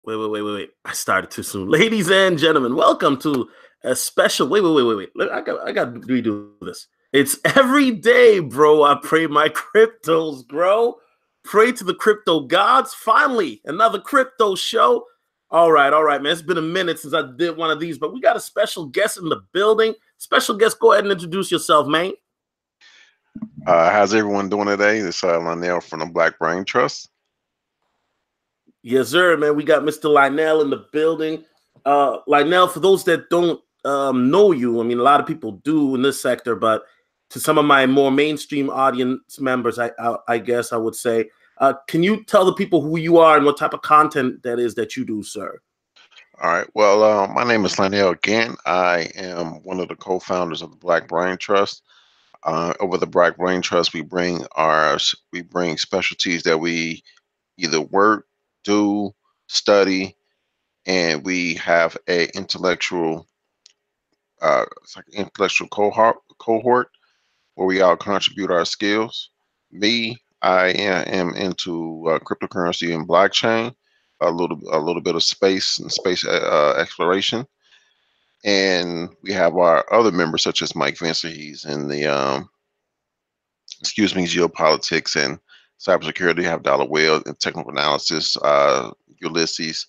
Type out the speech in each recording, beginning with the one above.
Wait. I started too soon. Ladies and gentlemen, welcome to a special. Wait. I got to redo this. It's every day, bro. I pray my cryptos grow. Pray to the crypto gods. Finally, another crypto show. All right, man. It's been a minute since I did one of these, but we got a special guest in the building. Special guest, go ahead and introduce yourself, man. How's everyone doing today? This is Lynell from the Black Brain Trust. Yes, sir, man. We got Mr. Lynell in the building. Lynell, for those that don't know you, I mean, a lot of people do in this sector, but to some of my more mainstream audience members, I guess I would say, can you tell the people who you are and what type of content that is that you do, sir? All right. Well, my name is Lynell again. I am one of the co-founders of the Black Brain Trust. Over the Black Brain Trust, we bring specialties that we either work, do, study, and we have a intellectual it's like an intellectual cohort where we all contribute our skills. Me, I am into cryptocurrency and blockchain, a little bit of space and space exploration, and we have our other members such as Mike Vincer. He's in the geopolitics and cybersecurity. We have Dollar Whale and technical analysis, Ulysses,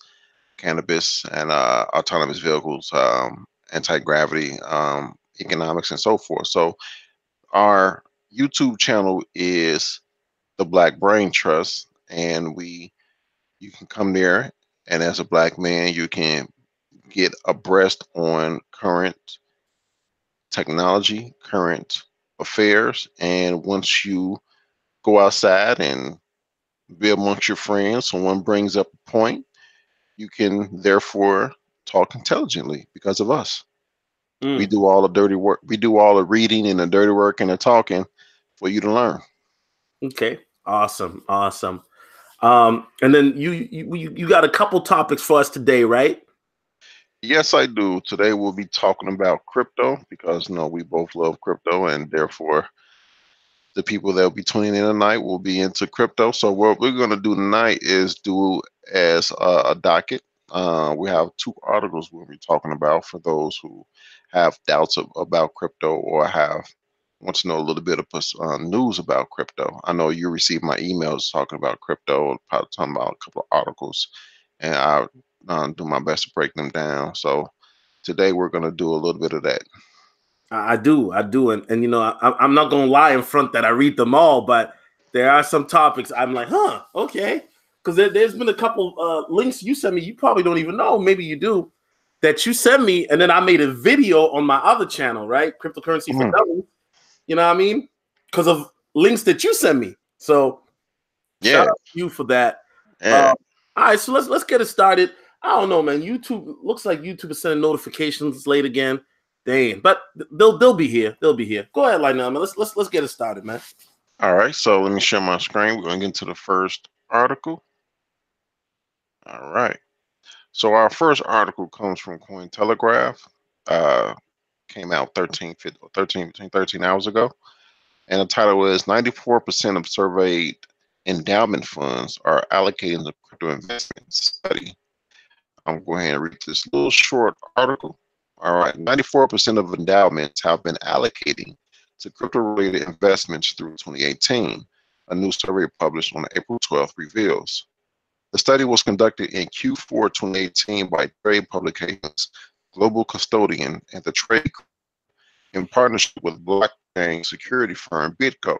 cannabis and autonomous vehicles, anti-gravity, economics, and so forth. So our YouTube channel is the Black Brain Trust, and you can come there, and as a black man, you can get abreast on current technology, current affairs, and once you go outside and be amongst your friends, someone brings up a point, you can therefore talk intelligently because of us. We do all the dirty work. We do all the reading and the dirty work and the talking for you to learn. Okay, awesome. And then you got a couple topics for us today, right? Yes, I do. Today we'll be talking about crypto because we both love crypto, and therefore the people that will be tuning in tonight will be into crypto. So what we're going to do tonight is do as a docket. We have two articles we'll be talking about for those who have doubts about crypto or want to know a little bit of news about crypto. I know you received my emails talking about crypto, probably talking about a couple of articles, and I'll do my best to break them down. So today we're going to do a little bit of that. I do, and I'm not gonna lie in front that I read them all, but there are some topics I'm like, okay, because there's been a couple links you sent me. You probably don't even know, maybe you do, that you sent me, and then I made a video on my other channel, right, Cryptocurrency for Dummies. You know what I mean? Because of links that you sent me. So shout out to you for that. Yeah. All right, so let's get it started. I don't know, man. YouTube looks like YouTube is sending notifications late again. Dang, but they'll be here. They'll be here. Go ahead, Lynell, man. Let's get it started, man. All right, so let me share my screen. We're going to get into the first article. All right. So our first article comes from Cointelegraph. Came out 13 hours ago. And the title is 94% of surveyed endowment funds are allocating to crypto investments study. I'm going to go ahead and read this little short article. All right, 94% of endowments have been allocating to crypto-related investments through 2018, a new survey published on April 12th reveals. The study was conducted in Q4 2018 by trade publications Global Custodian and the Trade in partnership with blockchain security firm BitGo.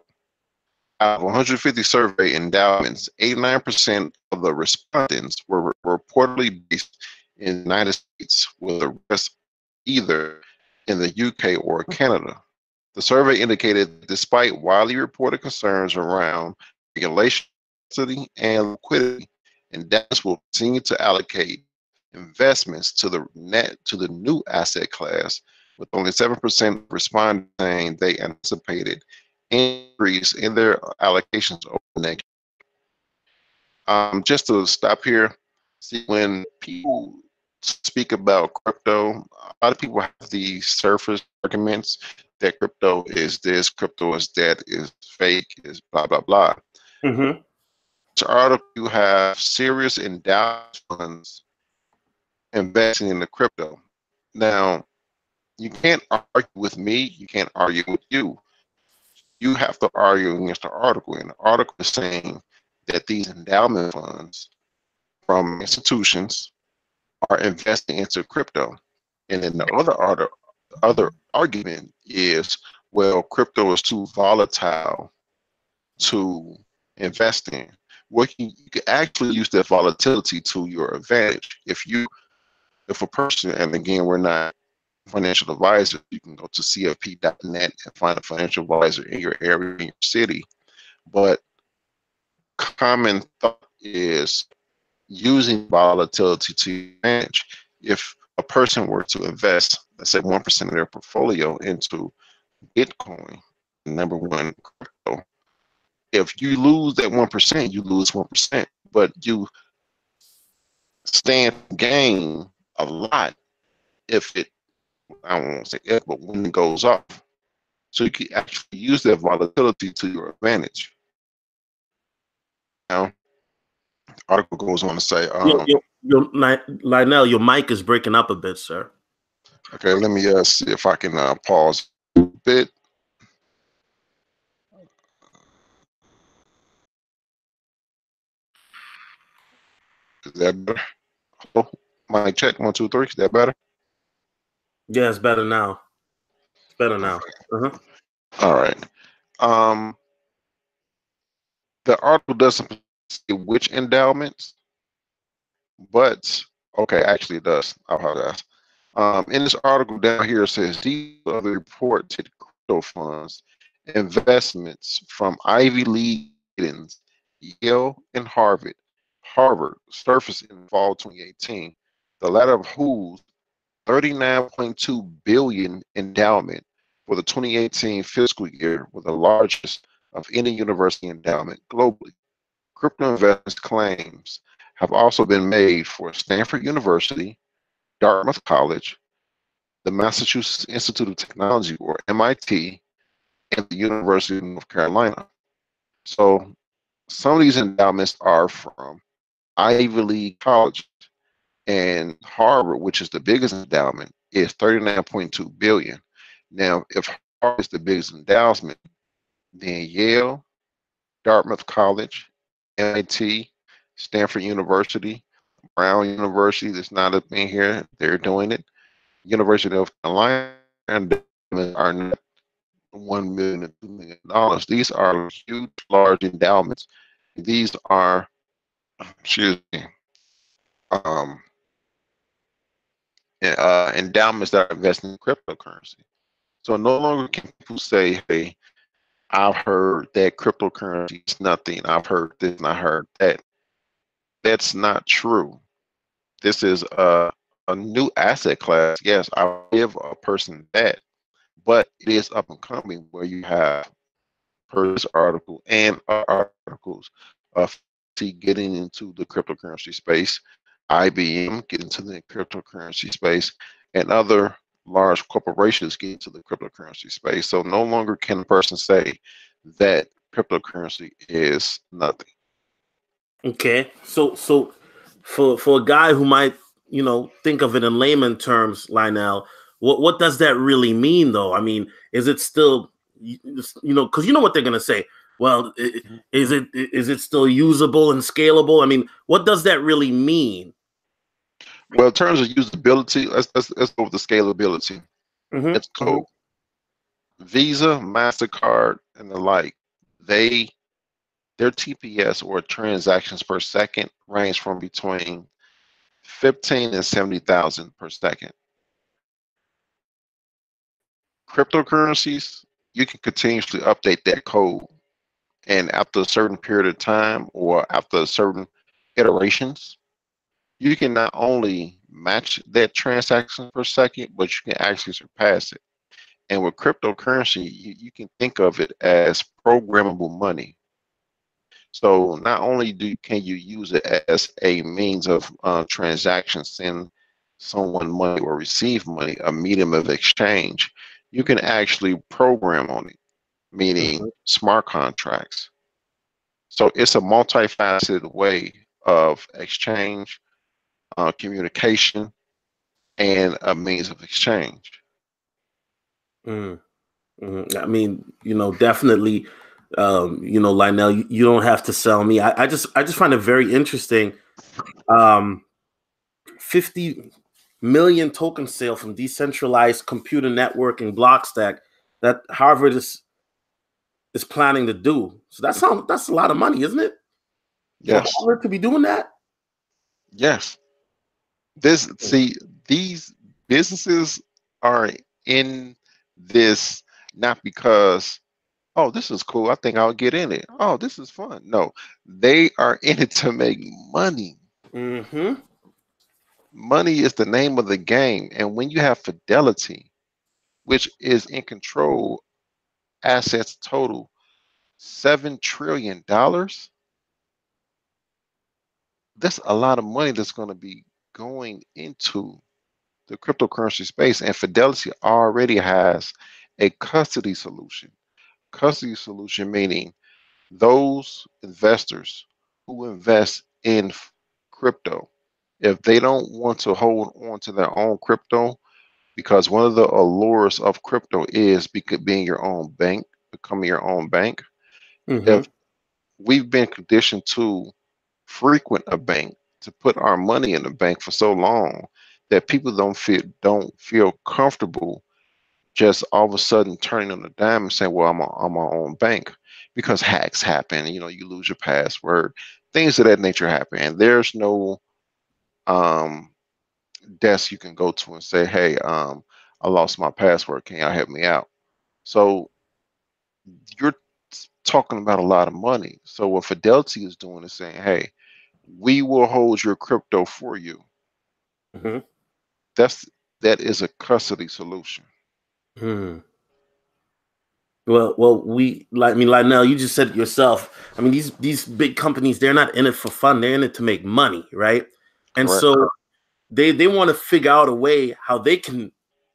Out of 150 survey endowments, 89% of the respondents were reportedly based in the United States, with the rest either in the UK or Canada. The survey indicated that despite widely reported concerns around regulation and liquidity, endowments will continue to allocate investments to the new asset class, with only 7% responding saying they anticipated increase in their allocations over the next year. Just to stop here, see, when people speak about crypto, a lot of people have these surface arguments that crypto is this, crypto is that, is fake, is blah, blah, blah. Mm-hmm. This article, you have serious endowment funds investing in the crypto. Now, you can't argue with me. You can't argue with you. You have to argue against the article. And the article is saying that these endowment funds from institutions are investing into crypto. And then the other argument is, well, crypto is too volatile to invest in. You can actually use that volatility to your advantage. If a person, and again, we're not financial advisors, you can go to cfp.net and find a financial advisor in your area, in your city. But common thought is using volatility to your advantage. If a person were to invest, let's say 1% of their portfolio into Bitcoin, number one crypto, if you lose that 1%, you lose 1%, but you stand to gain a lot if it, I don't want to say if, but when it goes off. So you can actually use that volatility to your advantage. Now, the article goes on to say, Lynell, your mic is breaking up a bit, sir. okay, let me see if I can pause a bit. Is that better? Hello? Mic check, 1, 2, 3. Is that better? Yeah, it's better now. It's better now. Okay. All right. The article doesn't say which endowments, but okay, actually it does. I apologize. In this article down here, it says these are the reported crypto funds investments from Ivy League students, Yale and Harvard. Harvard surfaced in fall 2018. The latter of whose 39.2 billion endowment for the 2018 fiscal year was the largest of any university endowment globally. Crypto investment claims have also been made for Stanford University, Dartmouth College, the Massachusetts Institute of Technology, or MIT, and the University of North Carolina. So some of these endowments are from Ivy League colleges, and Harvard, which is the biggest endowment, is 39.2 billion. Now, if Harvard is the biggest endowment, then Yale, Dartmouth College, MIT, Stanford University, Brown University, that's not up in here, they're doing it. University of Carolina are not 1 million and $2 million. These are huge, large endowments. These are, excuse me, endowments that are investing in cryptocurrency. So no longer can people say, hey, I've heard that cryptocurrency is nothing. I've heard this and I heard that. That's not true. This is a new asset class. Yes, I'll give a person that, but it is up and coming where you have per this article and articles of getting into the cryptocurrency space, IBM getting into the cryptocurrency space, and other large corporations get into the cryptocurrency space. So no longer can a person say that cryptocurrency is nothing. Okay, so for a guy who might think of it in layman terms, Lynell, what does that really mean though? I mean, is it still because you know what they're gonna say? Well, is it still usable and scalable? I mean, what does that really mean? Well, in terms of usability, let's go with the scalability. It's cool. Visa, MasterCard, and the like, their TPS or transactions per second range from between 15 and 70,000 per second. Cryptocurrencies, you can continuously update that code, and after a certain period of time or after certain iterations, you can not only match that transaction per second, but you can actually surpass it. And with cryptocurrency, you can think of it as programmable money. So not only can you use it as a means of transaction, send someone money or receive money, a medium of exchange, you can actually program on it, meaning smart contracts. So it's a multifaceted way of exchange, communication, and a means of exchange. Mm, I mean, definitely, Lionel, you don't have to sell me. I just find it very interesting. 50 million token sale from decentralized computer networking block stack that Harvard is planning to do. So that's a lot of money, isn't it? For Yes, Harvard to be doing that? yes. This see these businesses are in this not because, oh, this is cool, I think I'll get in it. Oh, this is fun. No, they are in it to make money. Mm-hmm. Money is the name of the game. And when you have Fidelity, which is in control, assets total $7 trillion, that's a lot of money that's going to be going into the cryptocurrency space. And Fidelity already has a custody solution. Custody solution meaning those investors who invest in crypto, if they don't want to hold on to their own crypto, because one of the allures of crypto is being your own bank, becoming your own bank. Mm-hmm. If we've been conditioned to frequent a bank, to put our money in the bank for so long that people don't feel comfortable just all of a sudden turning on a dime and saying, "Well, I'm my own bank," because hacks happen. You lose your password, things of that nature happen, and there's no um, desk you can go to and say, "Hey, I lost my password. Can y'all help me out?" So you're talking about a lot of money. So what Fidelity is doing is saying, "Hey, we will hold your crypto for you." Mm-hmm. That's that is a custody solution. Hmm. Well, I mean, Lionel, you just said it yourself. I mean, these big companies, they're not in it for fun; they're in it to make money, right? And Correct. so they want to figure out a way how they can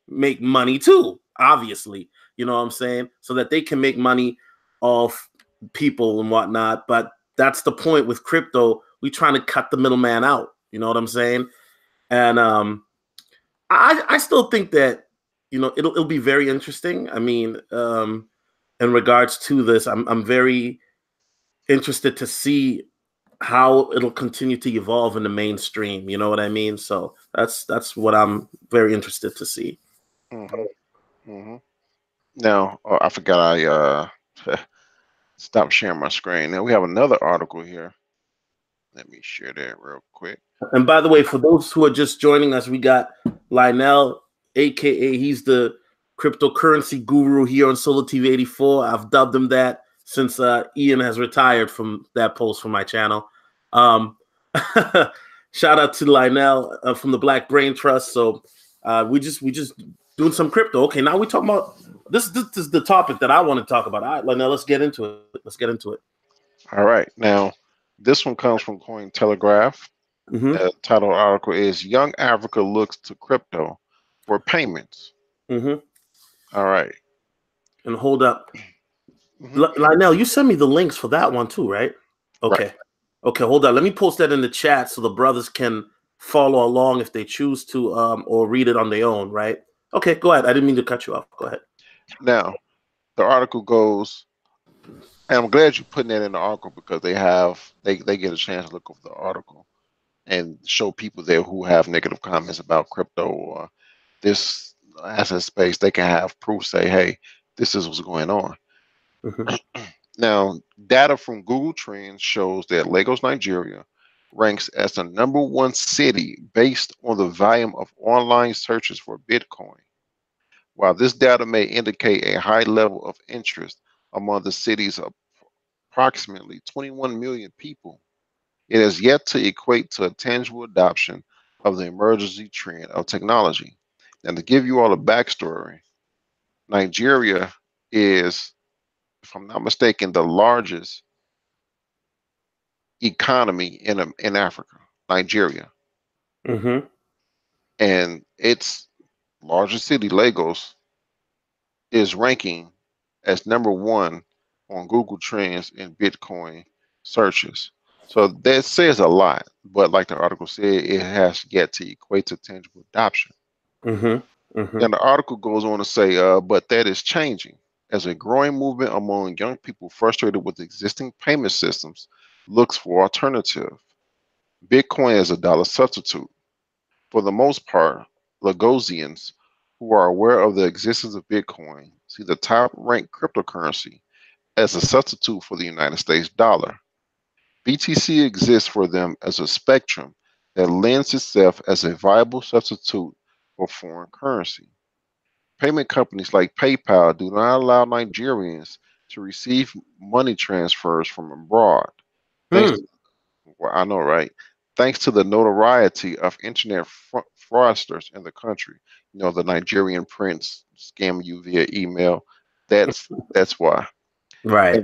make money too. Obviously, you know what I'm saying, so that they can make money off people and whatnot. But that's the point with crypto. We trying to cut the middleman out. You know what I'm saying? And I still think that it'll be very interesting. I mean, in regards to this, I'm very interested to see how it'll continue to evolve in the mainstream. You know what I mean? So that's what I'm very interested to see. hmm hmm Now, I forgot stopped sharing my screen. Now we have another article here. Let me share that real quick. And by the way, for those who are just joining us, we got Lynell, aka he's the cryptocurrency guru here on Solo TV 84. I've dubbed him that since Ian has retired from that post from my channel. Um, shout out to Lynell from the Black Brain Trust. So we just doing some crypto. Okay, now we talking about this. This is the topic that I want to talk about. All right, Lynell, let's get into it. Let's get into it. All right. Now, this one comes from Cointelegraph. Mm-hmm. The title of the article is Young Africa Looks to Crypto for Payments. Mm-hmm. All right. And hold up. hmm Lionel, you sent me the links for that one too, right? Right. Okay. Okay, hold on. Let me post that in the chat so the brothers can follow along if they choose to, or read it on their own, right? Okay, go ahead. I didn't mean to cut you off. Go ahead. Now, the article goes, and I'm glad you're putting that in the article because they get a chance to look over the article and show people there who have negative comments about crypto or this asset space. They can have proof, say, hey, this is what's going on. Mm-hmm. Now, data from Google Trends shows that Lagos, Nigeria ranks as the number one city based on the volume of online searches for Bitcoin. While this data may indicate a high level of interest among the city's approximately 21 million people, it has yet to equate to a tangible adoption of the emergency trend of technology. And to give you all a backstory, Nigeria is, if I'm not mistaken, the largest economy in Africa, Nigeria, Mm-hmm. and its largest city, Lagos, is ranking as number one on Google Trends in Bitcoin searches. So that says a lot, but like the article said, it has yet to equate to tangible adoption. Mm-hmm. Mm-hmm. And the article goes on to say, but that is changing as a growing movement among young people frustrated with existing payment systems looks for alternative. Bitcoin as a dollar substitute. For the most part, Lagosians who are aware of the existence of Bitcoin see the top ranked cryptocurrency as a substitute for the United States dollar. BTC exists for them as a spectrum that lends itself as a viable substitute for foreign currency. Payment companies like PayPal do not allow Nigerians to receive money transfers from abroad. Thanks Hmm. to, well, I know, right? Thanks to the notoriety of internet fraudsters in the country. You know, the Nigerian prince scam you via email. That's why. Right.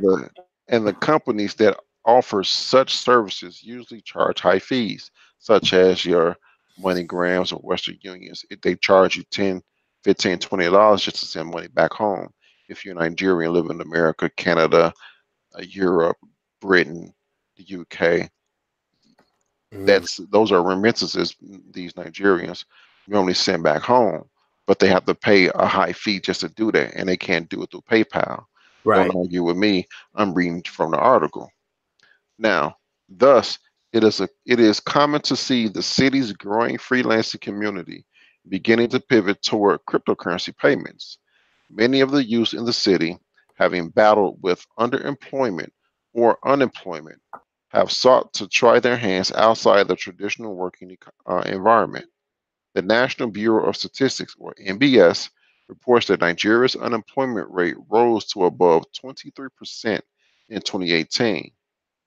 And the companies that offer such services usually charge high fees, such as your MoneyGrams or Western Unions. They charge you 10, 15, $20 just to send money back home. If you're Nigerian living in America, Canada, Europe, Britain, the UK, Mm. those are remittances these Nigerians normally send back home, but they have to pay a high fee just to do that, and they can't do it through PayPal. Don't Right. argue with me. I'm reading from the article. Now, thus, it is common to see the city's growing freelancing community beginning to pivot toward cryptocurrency payments. Many of the youth in the city, having battled with underemployment or unemployment, have sought to try their hands outside the traditional working environment. The National Bureau of Statistics, or NBS, reports that Nigeria's unemployment rate rose to above 23% in 2018.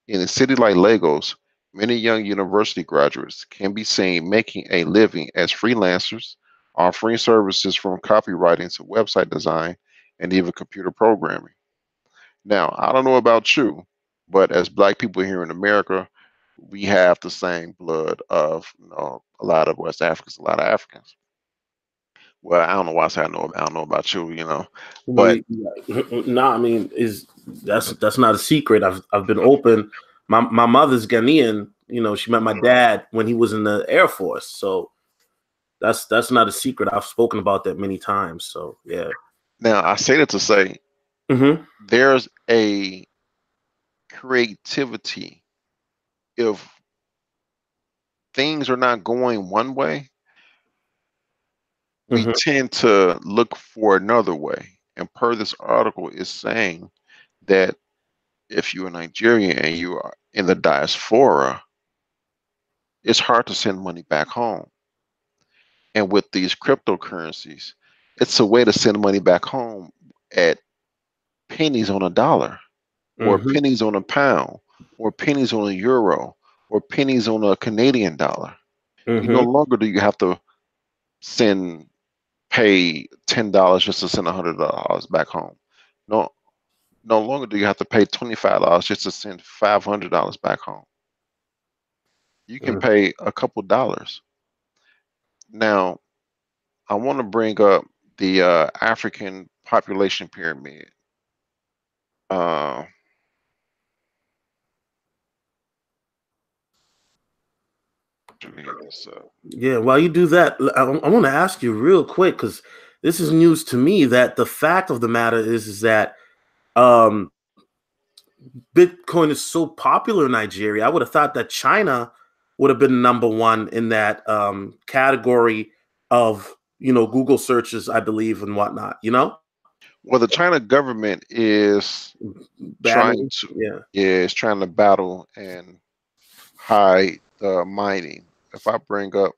In a city like Lagos, many young university graduates can be seen making a living as freelancers, offering services from copywriting to website design and even computer programming. Now, I don't know about you, but as black people here in America, we have the same blood of a lot of West Africans, a lot of Africans. Well, I don't know why I say I don't know about you, Well, but no, I mean, is that's not a secret. I've been open. My mother's Ghanaian. You know, she met my dad when he was in the Air Force. So that's not a secret. I've spoken about that many times. So yeah. now I say that to say Mm-hmm. there's a creativity. If things are not going one way, we Mm-hmm. tend to look for another way. And per this article is saying that if you're a Nigerian and you are in the diaspora, it's hard to send money back home. And with these cryptocurrencies, it's a way to send money back home at pennies on a dollar, or Mm-hmm. pennies on a pound, or pennies on a euro, or pennies on a Canadian dollar. You no Mm-hmm. longer do you have to send pay $10 just to send $100 back home. No, no longer do you have to pay $25 just to send $500 back home. You can pay a couple dollars. Now, I want to bring up the African population pyramid. Uh, let me get this up. Yeah, while you do that, I want to ask you real quick because this is news to me. That the fact of the matter is that um, Bitcoin is so popular in Nigeria. I would have thought that China would have been number one in that category of Google searches, I believe, and whatnot. Well, the China government is trying Battling. to, Yeah. yeah, is trying to battle and hide the mining. If I bring up,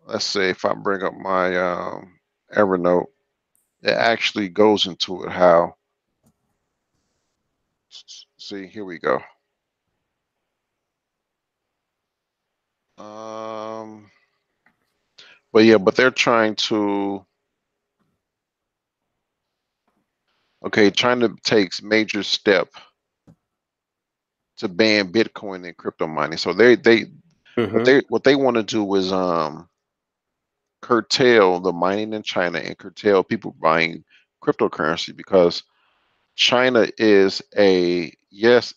let's say, if I bring up my Evernote, it actually goes into it how. See, here we go. Um, but yeah, but they're trying to, okay, China takes major step to ban Bitcoin and crypto mining. So they Hmm. what they want to do is curtail the mining in China and curtail people buying cryptocurrency, because China is a, yes,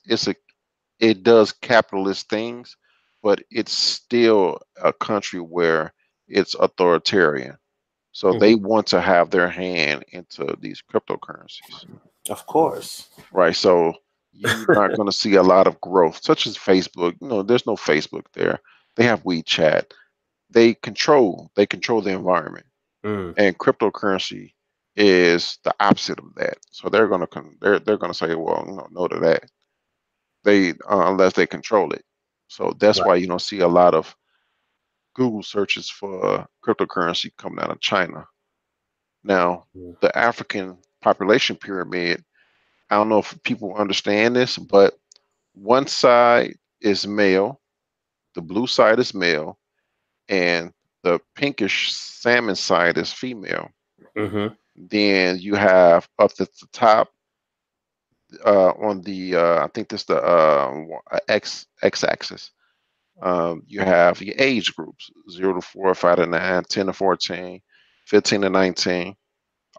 it does capitalist things, but it's still a country where it's authoritarian. So they want to have their hand into these cryptocurrencies, Of course. right? So you're not going to see a lot of growth, such as Facebook. There's no Facebook there. They have WeChat. They control the environment, Mm, and cryptocurrency is the opposite of that. So they're gonna say, well, no to that. Unless they control it. So that's right. why you don't see a lot of Google searches for cryptocurrency coming out of China. Now, Mm, the African population pyramid, I don't know if people understand this, but one side is male, the blue side is male, and the pinkish salmon side is female. mm-hmm, Then you have up at the top on the I think this the x axis. You have your age groups 0 to 4, 5 to 9, 10 to 14, 15 to 19,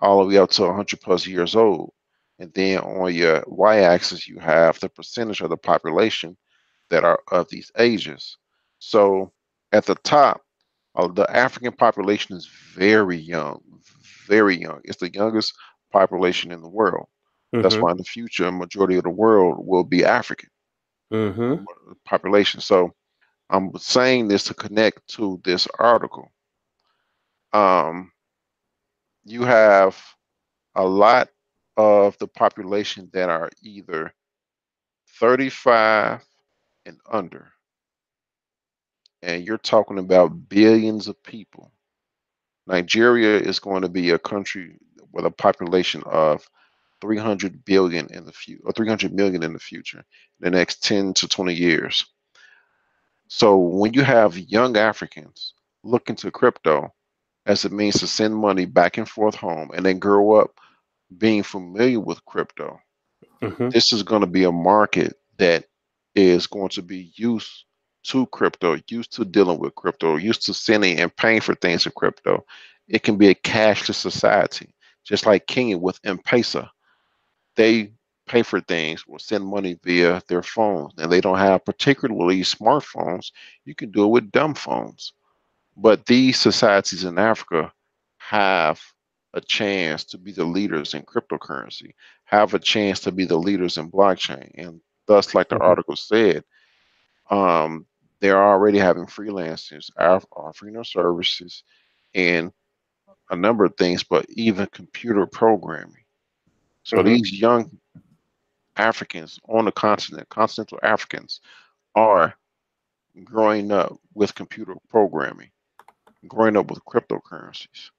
all the way up to 100 plus years old. And then on your y axis, you have the percentage of the population that are of these ages. So at the top, the African population is very young, very young. It's the youngest population in the world. That's mm-hmm, why in the future, a majority of the world will be African mm-hmm, population. So I'm saying this to connect to this article. Um, you have a lot of the population that are either 35 and under, and you're talking about billions of people. Nigeria is going to be a country with a population of 300 billion in the future, or 300 million in the future, in the next 10 to 20 years. So when you have young Africans look into crypto as it means to send money back and forth home and then grow up being familiar with crypto, mm-hmm, this is going to be a market that is going to be used to crypto, used to dealing with crypto, used to sending and paying for things in crypto. It can be a cashless society, just like Kenya with M-Pesa. They pay for things or send money via their phones, and they don't have particularly smartphones. You can do it with dumb phones. But these societies in Africa have a chance to be the leaders in cryptocurrency, have a chance to be the leaders in blockchain. And thus, like the mm-hmm, article said, um, they're already having freelancers offering their services and a number of things, but even computer programming. So mm-hmm, these young Africans on the continent, continental Africans, are growing up with computer programming, growing up with cryptocurrencies.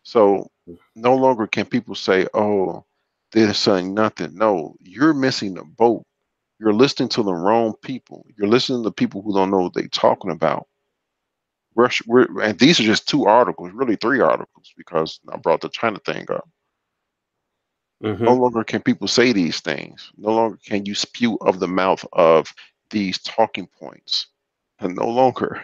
So no longer can people say, "Oh, they're saying nothing." No, you're missing the boat. You're listening to the wrong people. You're listening to people who don't know what they're talking about. And these are just two articles, really three articles, because I brought the China thing up. No mm-hmm. longer can people say these things. No longer can you spew of the mouth of these talking points. And no longer.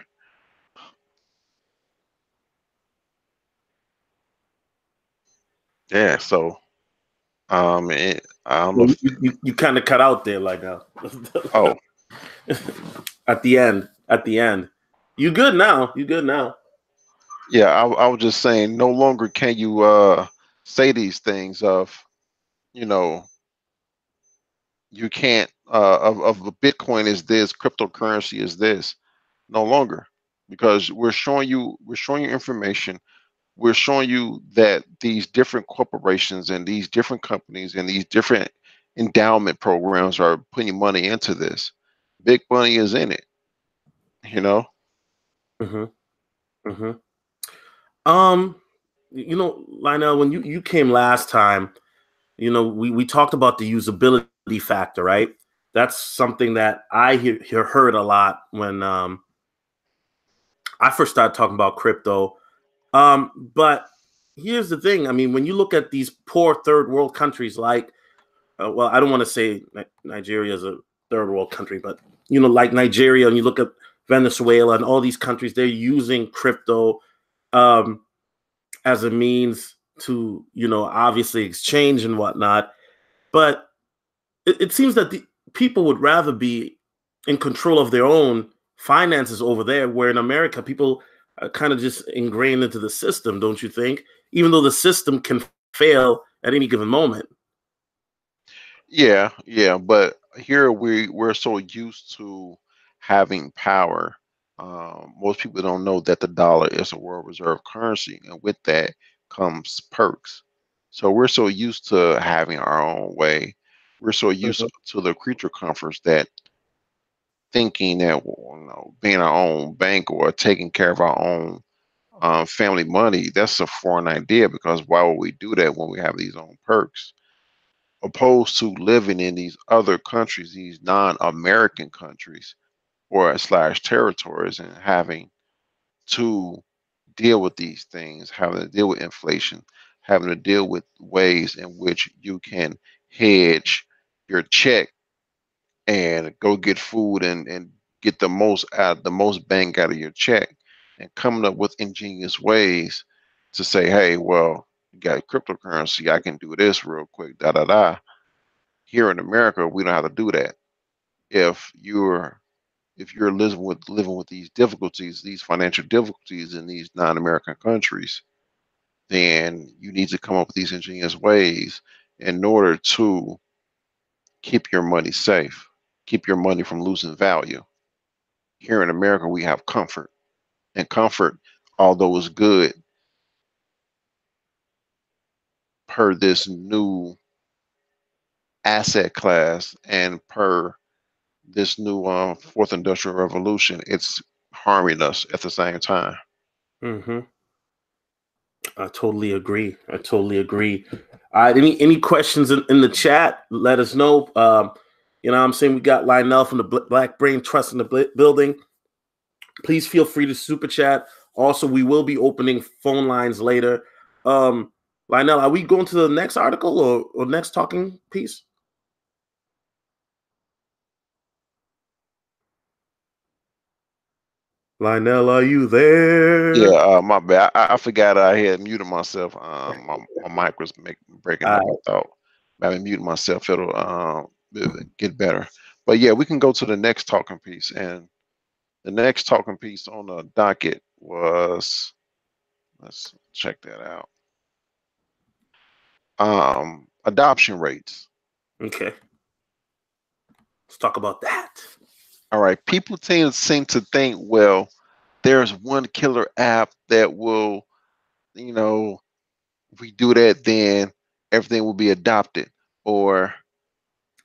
Yeah. So, I don't know Well, if. you kind of cut out there like Oh, at the end. At the end. You good now? You good now? yeah. I was just saying, no longer can you say these things of, you know, you can't of a Bitcoin is this, cryptocurrency is this. No longer, because we're showing you information. We're showing you that these different corporations and these different companies and these different endowment programs are putting money into this. Big money is in it, you know. Mm-hmm, mm-hmm. Lionel, when you came last time, we talked about the usability factor, right? That's something that I heard a lot when I first started talking about crypto. But here's the thing. I mean, when you look at these poor third world countries like, well, I don't want to say Nigeria is a third world country, but, like Nigeria, and you look at Venezuela and all these countries, they're using crypto um, as a means to, obviously exchange and whatnot. But it seems that the people would rather be in control of their own finances over there, where in America, people are kind of just ingrained into the system, don't you think? even though the system can fail at any given moment. Yeah, yeah, but here we're so used to having power. Most people don't know that the dollar is a world reserve currency, and with that comes perks. So we're so used to having our own way. We're so used Mhm. to the creature comforts that thinking that well, being our own bank or taking care of our own family money, that's a foreign idea because why would we do that when we have these own perks? Opposed to living in these other countries, these non-American countries or slash territories, and having to deal with these things, having to deal with inflation, having to deal with ways in which you can hedge your check and go get food and get the most bang out of your check, and coming up with ingenious ways to say, hey, well, you got cryptocurrency, I can do this real quick, da da da. Here in America, we don't have to do that. If you're if you're living with these difficulties, these financial difficulties in these non-American countries, then you need to come up with these ingenious ways in order to keep your money safe, keep your money from losing value. Here in America, we have comfort, and comfort, although is good per this new asset class and per this new fourth industrial revolution, it's harming us at the same time. Hmm. I totally agree. I totally agree. Any questions in the chat? Let us know. You know what I'm saying? We got Lynell from the Black Brain Trust in the building. Please feel free to super chat. Also, we will be opening phone lines later. Um, Lynell, are we going to the next article or next talking piece? Lynell, are you there? Yeah, my bad. I forgot I had muted myself. My mic was breaking up. I thought by muting myself, it'll get better. But yeah, we can go to the next talking piece, and the next talking piece on the docket was, let's check that out. Adoption rates. Okay, let's talk about that. All right, people seem to think, well, there's one killer app that will, you know, if we do that, then everything will be adopted. Or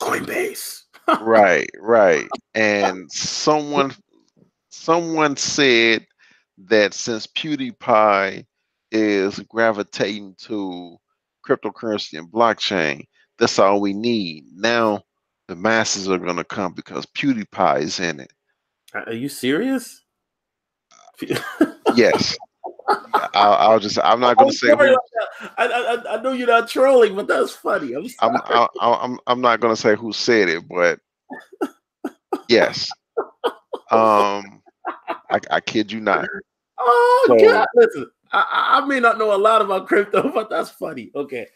Coinbase. right, right. And someone said that since PewDiePie is gravitating to cryptocurrency and blockchain, that's all we need. Now the masses are gonna come because PewDiePie is in it. Are you serious? Yes. I'm not gonna I'm say sorry who. about that. I know you're not trolling, but that's funny. I'm sorry. I'm not gonna say who said it, but yes. Um, I kid you not. Oh God! So, Listen, I may not know a lot about crypto, but that's funny. Okay,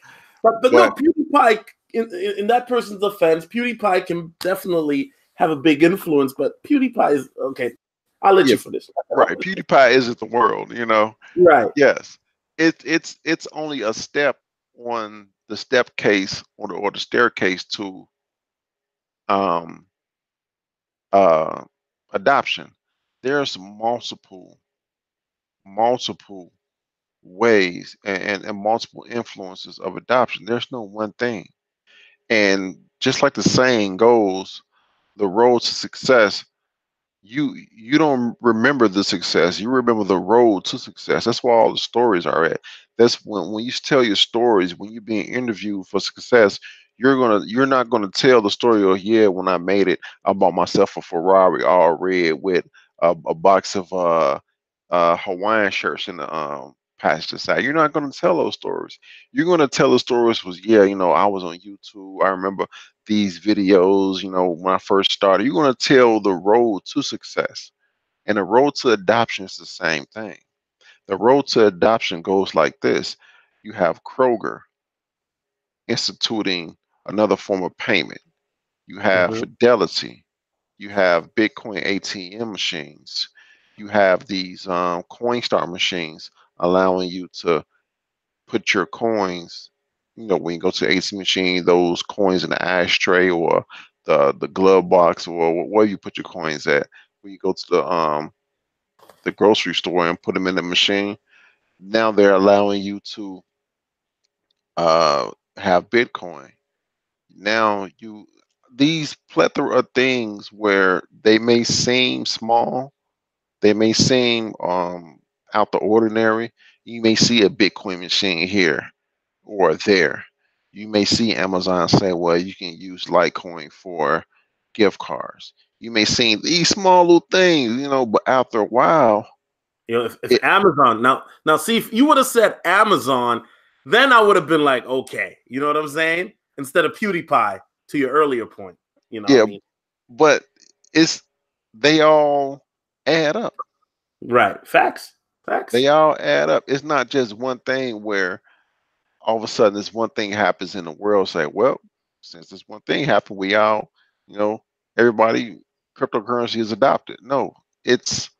but no, but PewDiePie. In that person's defense, PewDiePie can definitely have a big influence. But PewDiePie is okay. I'll let yeah, you finish. right. PewDiePie isn't the world, you know. Right. Yes, it's only a step on the step case or the staircase to um uh adoption. There's multiple ways and multiple influences of adoption. There's no one thing. And just like the saying goes, the road to success, you don't remember the success, you remember the road to success. That's where all the stories are at. That's when you tell your stories, when you're being interviewed for success, you're not gonna tell the story of, yeah, when I made it, I bought myself a Ferrari all red with a box of Hawaiian shirts in the passenger side. You're not gonna tell those stories. You're gonna tell the stories was, yeah, I was on YouTube, I remember these videos, when I first started. You're going to tell the road to success. And the road to adoption is the same thing. The road to adoption goes like this: you have Kroger instituting another form of payment, you have Mm-hmm. Fidelity, you have Bitcoin ATM machines, you have these Coinstar machines allowing you to put your coins, when you go to the AC machine, those coins in the ashtray or the glove box or where you put your coins at. When you go to the grocery store and put them in the machine, now they're allowing you to have Bitcoin. Now you these plethora of things where they may seem small, they may seem out the ordinary. You may see a Bitcoin machine here or there. You may see Amazon say, well, you can use Litecoin for gift cards. You may see these small little things, but after a while, You know, if it Amazon now see if you would have said Amazon, then I would have been like, okay, you know what I'm saying? Instead of PewDiePie, to your earlier point. You know what I yeah, mean? but it's they all add up. Right. Facts. Facts. They all add up. It's not just one thing where all of a sudden this one thing happens in the world. Say, well, since this one thing happened, we all, you know, everybody, cryptocurrency is adopted. No, it's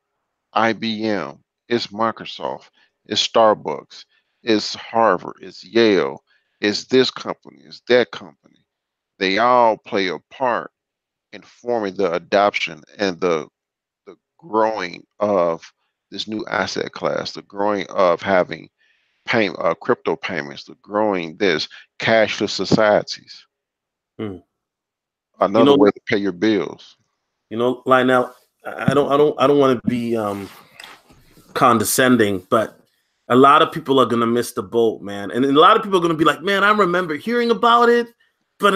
IBM, it's Microsoft, it's Starbucks, it's Harvard, it's Yale, it's this company, it's that company. They all play a part in forming the adoption and the growing of this new asset class, the growing of having crypto payments, the growing this cashless societies, Hmm. You another know, way to pay your bills. Lionel, I don't want to be condescending, but a lot of people are gonna miss the boat, man. And a lot of people are gonna be like, man, I remember hearing about it, but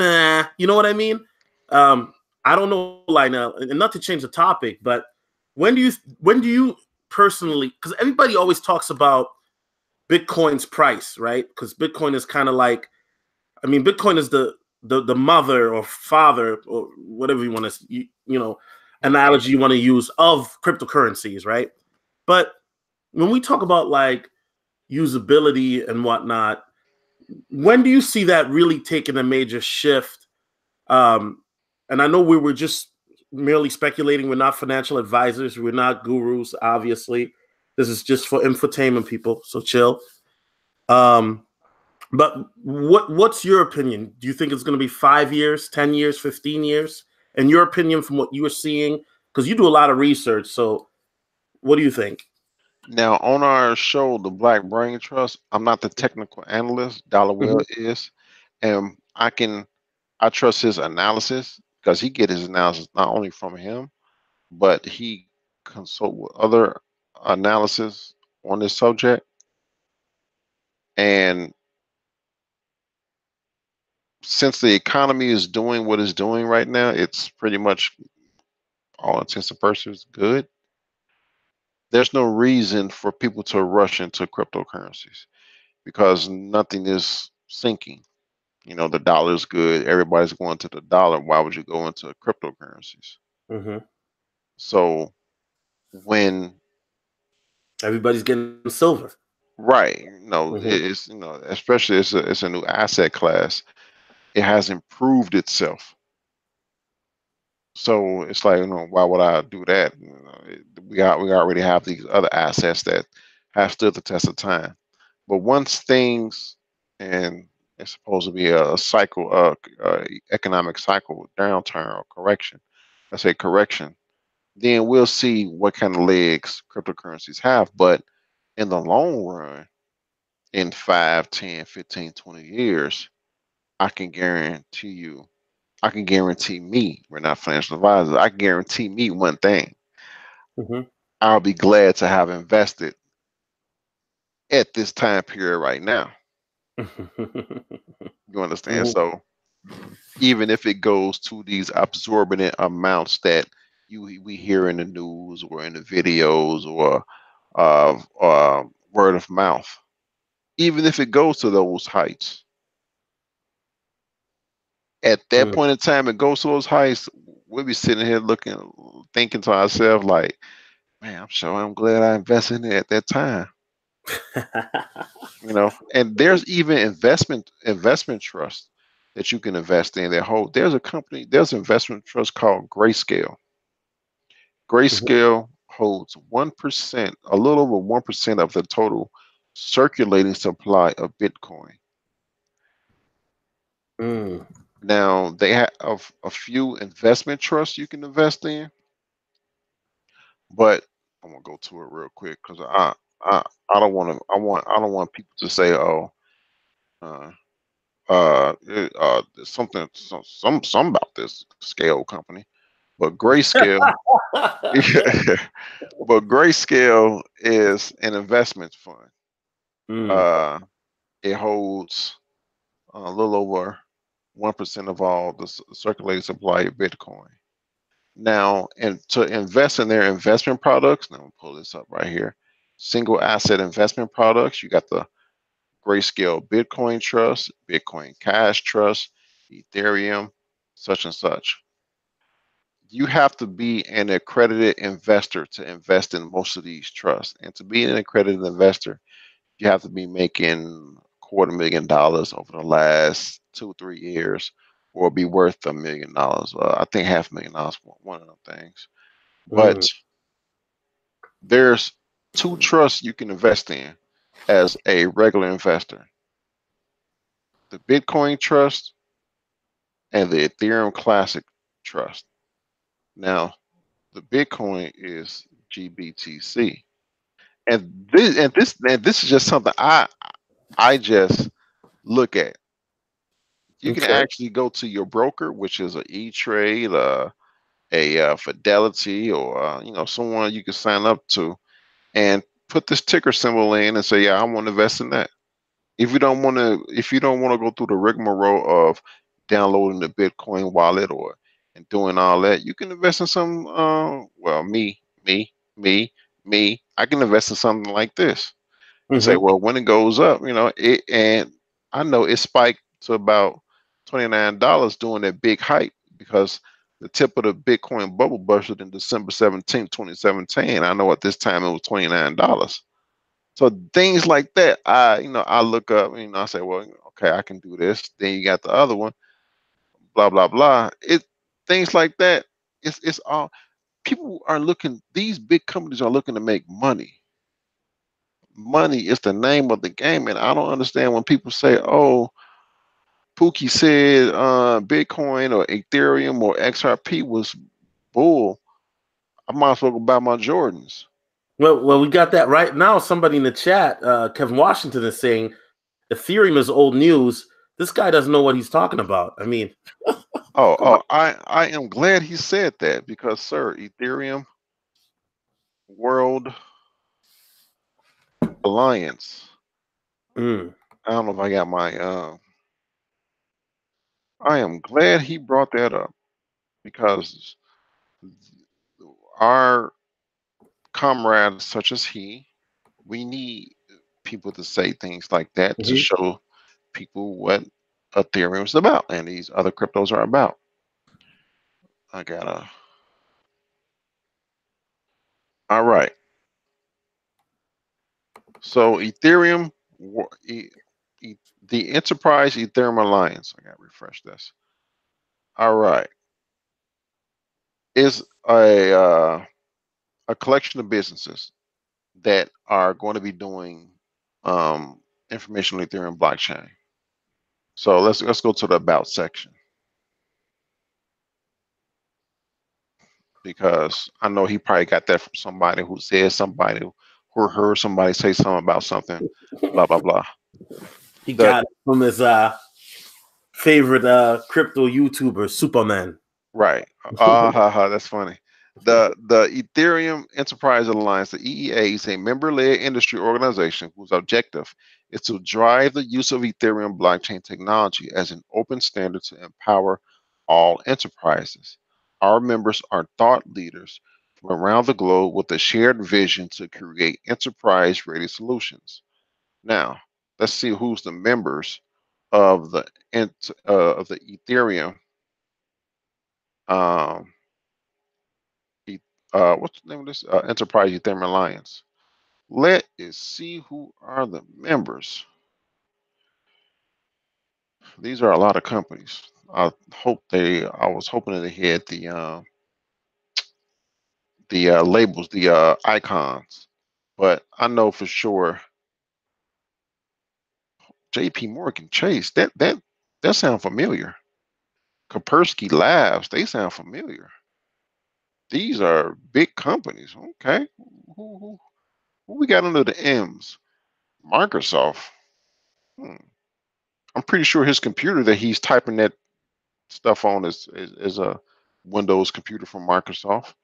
you know what I mean? Um, I don't know, Lionel, and not to change the topic, but when do you when do you personally, because everybody always talks about Bitcoin's price, right? Because Bitcoin is kind of like, I mean, Bitcoin is the mother or father or whatever you want to analogy you want to use of cryptocurrencies, right? But when we talk about like usability and whatnot, when do you see that really taking a major shift? Um, and I know we were just merely speculating. We're not financial advisors. We're not gurus. Obviously, this is just for infotainment people. So chill. Um, but what's your opinion? Do you think it's going to be 5 years, 10 years, 15 years? And your opinion from what you were seeing, because you do a lot of research. So what do you think? Now, on our show, the Black Brain Trust, I'm not the technical analyst. Dollar Will Hmm. is, and I trust his analysis because he get his analysis not only from him, but he consult with other analysis on this subject. And since the economy is doing what it's doing right now, it's pretty much all intents and purposes good. There's no reason for people to rush into cryptocurrencies because nothing is sinking. The dollar is good. Everybody's going to the dollar. Why would you go into cryptocurrencies? Hmm. So when Everybody's getting silver. right, Hmm. it's especially it's a new asset class. It has improved itself. So it's like, why would I do that? We already have these other assets that have stood the test of time. But once things, and it's supposed to be a cycle, economic cycle downturn or correction. I say correction. Then we'll see what kind of legs cryptocurrencies have. But in the long run, in 5, 10, 15, 20 years, I can guarantee you, I can guarantee me, we're not financial advisors, I can guarantee me one thing. Hmm. I'll be glad to have invested at this time period right now. You understand? Hmm. So even if it goes to these absorbent amounts that we hear in the news or in the videos or word of mouth, even if it goes to those heights, at that point in time, it goes to those heights, we'll be sitting here looking, thinking to ourselves like, man, I'm glad I invested in it at that time. And there's even investment trust that you can invest in that hold. There's an investment trust called Grayscale. Hmm. Grayscale holds 1%, a little over 1% of the total circulating supply of Bitcoin. Mm. Now they have a few investment trusts you can invest in, but I'm gonna go to it real quick because I I don't want to I don't want people to say, oh, uh there's something some about this scale company, but Grayscale but Grayscale is an investment fund. Mm. uh it holds a little over 1% of all the circulating supply of Bitcoin. Now, and to invest in their investment products, now I'm pull this up right here. Single asset investment products. You got the Grayscale Bitcoin Trust, Bitcoin Cash Trust, Ethereum, such and such. You have to be an accredited investor to invest in most of these trusts. And to be an accredited investor, you have to be making $250,000 over the last 2 3 years, or be worth $1 million. I think $500,000, one of them things. But Mm. there's two trusts you can invest in as a regular investor: the Bitcoin Trust and the Ethereum Classic Trust. Now, the Bitcoin is GBTC, and this is just something I just look at. You can Okay. actually go to your broker, which is a E Trade, Fidelity, or someone you can sign up to, and put this ticker symbol in and say, "Yeah, I want to invest in that." If you don't want to go through the rigmarole of downloading the Bitcoin wallet or and doing all that, you can invest in some. Well, me, me. I can invest in something like this and say, Mm-hmm. well, when it goes up, it, and I know it spiked to about $29 during that big hype because the tip of the Bitcoin bubble busted in December 17th, 2017. I know at this time it was $29. So things like that, I look up, I say, well, okay, I can do this. Then you got the other one, blah blah blah. It Things like that. It's all people are looking. These big companies are looking to make money. Money is the name of the game, and I don't understand when people say, "Oh, Pookie said Bitcoin or Ethereum or XRP was bull." I might as well go buy my Jordans. Well, we got that right now. Somebody in the chat, Kevin Washington, is saying Ethereum is old news. This guy doesn't know what he's talking about. I mean, come I am glad he said that because, sir, Ethereum World Alliance. on. Mm. I don't know if I got my. I am glad he brought that up because our comrades, such as he, we need people to say things like that to Mhm. show people what Ethereum is about and these other cryptos are about. I gotta. All right. So Ethereum, the Enterprise Ethereum Alliance. I gotta refresh this. All right, is a collection of businesses that are going to be doing um, information on Ethereum blockchain. So let's go to the about section because I know he probably got that from somebody who said somebody who heard somebody say something about something, blah blah blah. He The got it from his favorite crypto YouTuber, Superman. Right. That's funny. The Ethereum Enterprise Alliance, the EEA, is a member-led industry organization whose objective is to drive the use of Ethereum blockchain technology as an open standard to empower all enterprises. Our members are thought leaders from around the globe with a shared vision to create enterprise-ready solutions. Now, let's see who's the members of the Ethereum um, what's the name of this Enterprise Ethereum Alliance? Let us see who are the members. These are a lot of companies. I was hoping that they had the labels, the icons, but I know for sure J.P. Morgan Chase. That sound familiar. Kaspersky Labs. They sound familiar. These are big companies. Okay. Who we got under the M's? Microsoft. Hmm. I'm pretty sure his computer that he's typing that stuff on is a Windows computer from Microsoft.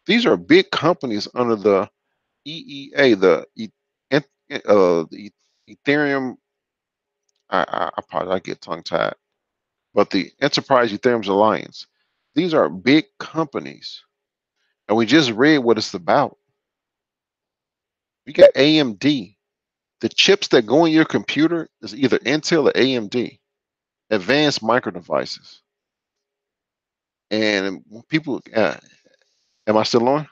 These are big companies under the EEA, the Ethereum. I apologize, I get tongue tied, but the Enterprise Ethereum Alliance. These are big companies, and we just read what it's about. We got AMD. The chips that go in your computer is either Intel or AMD, advanced micro devices. And when people, am I still on?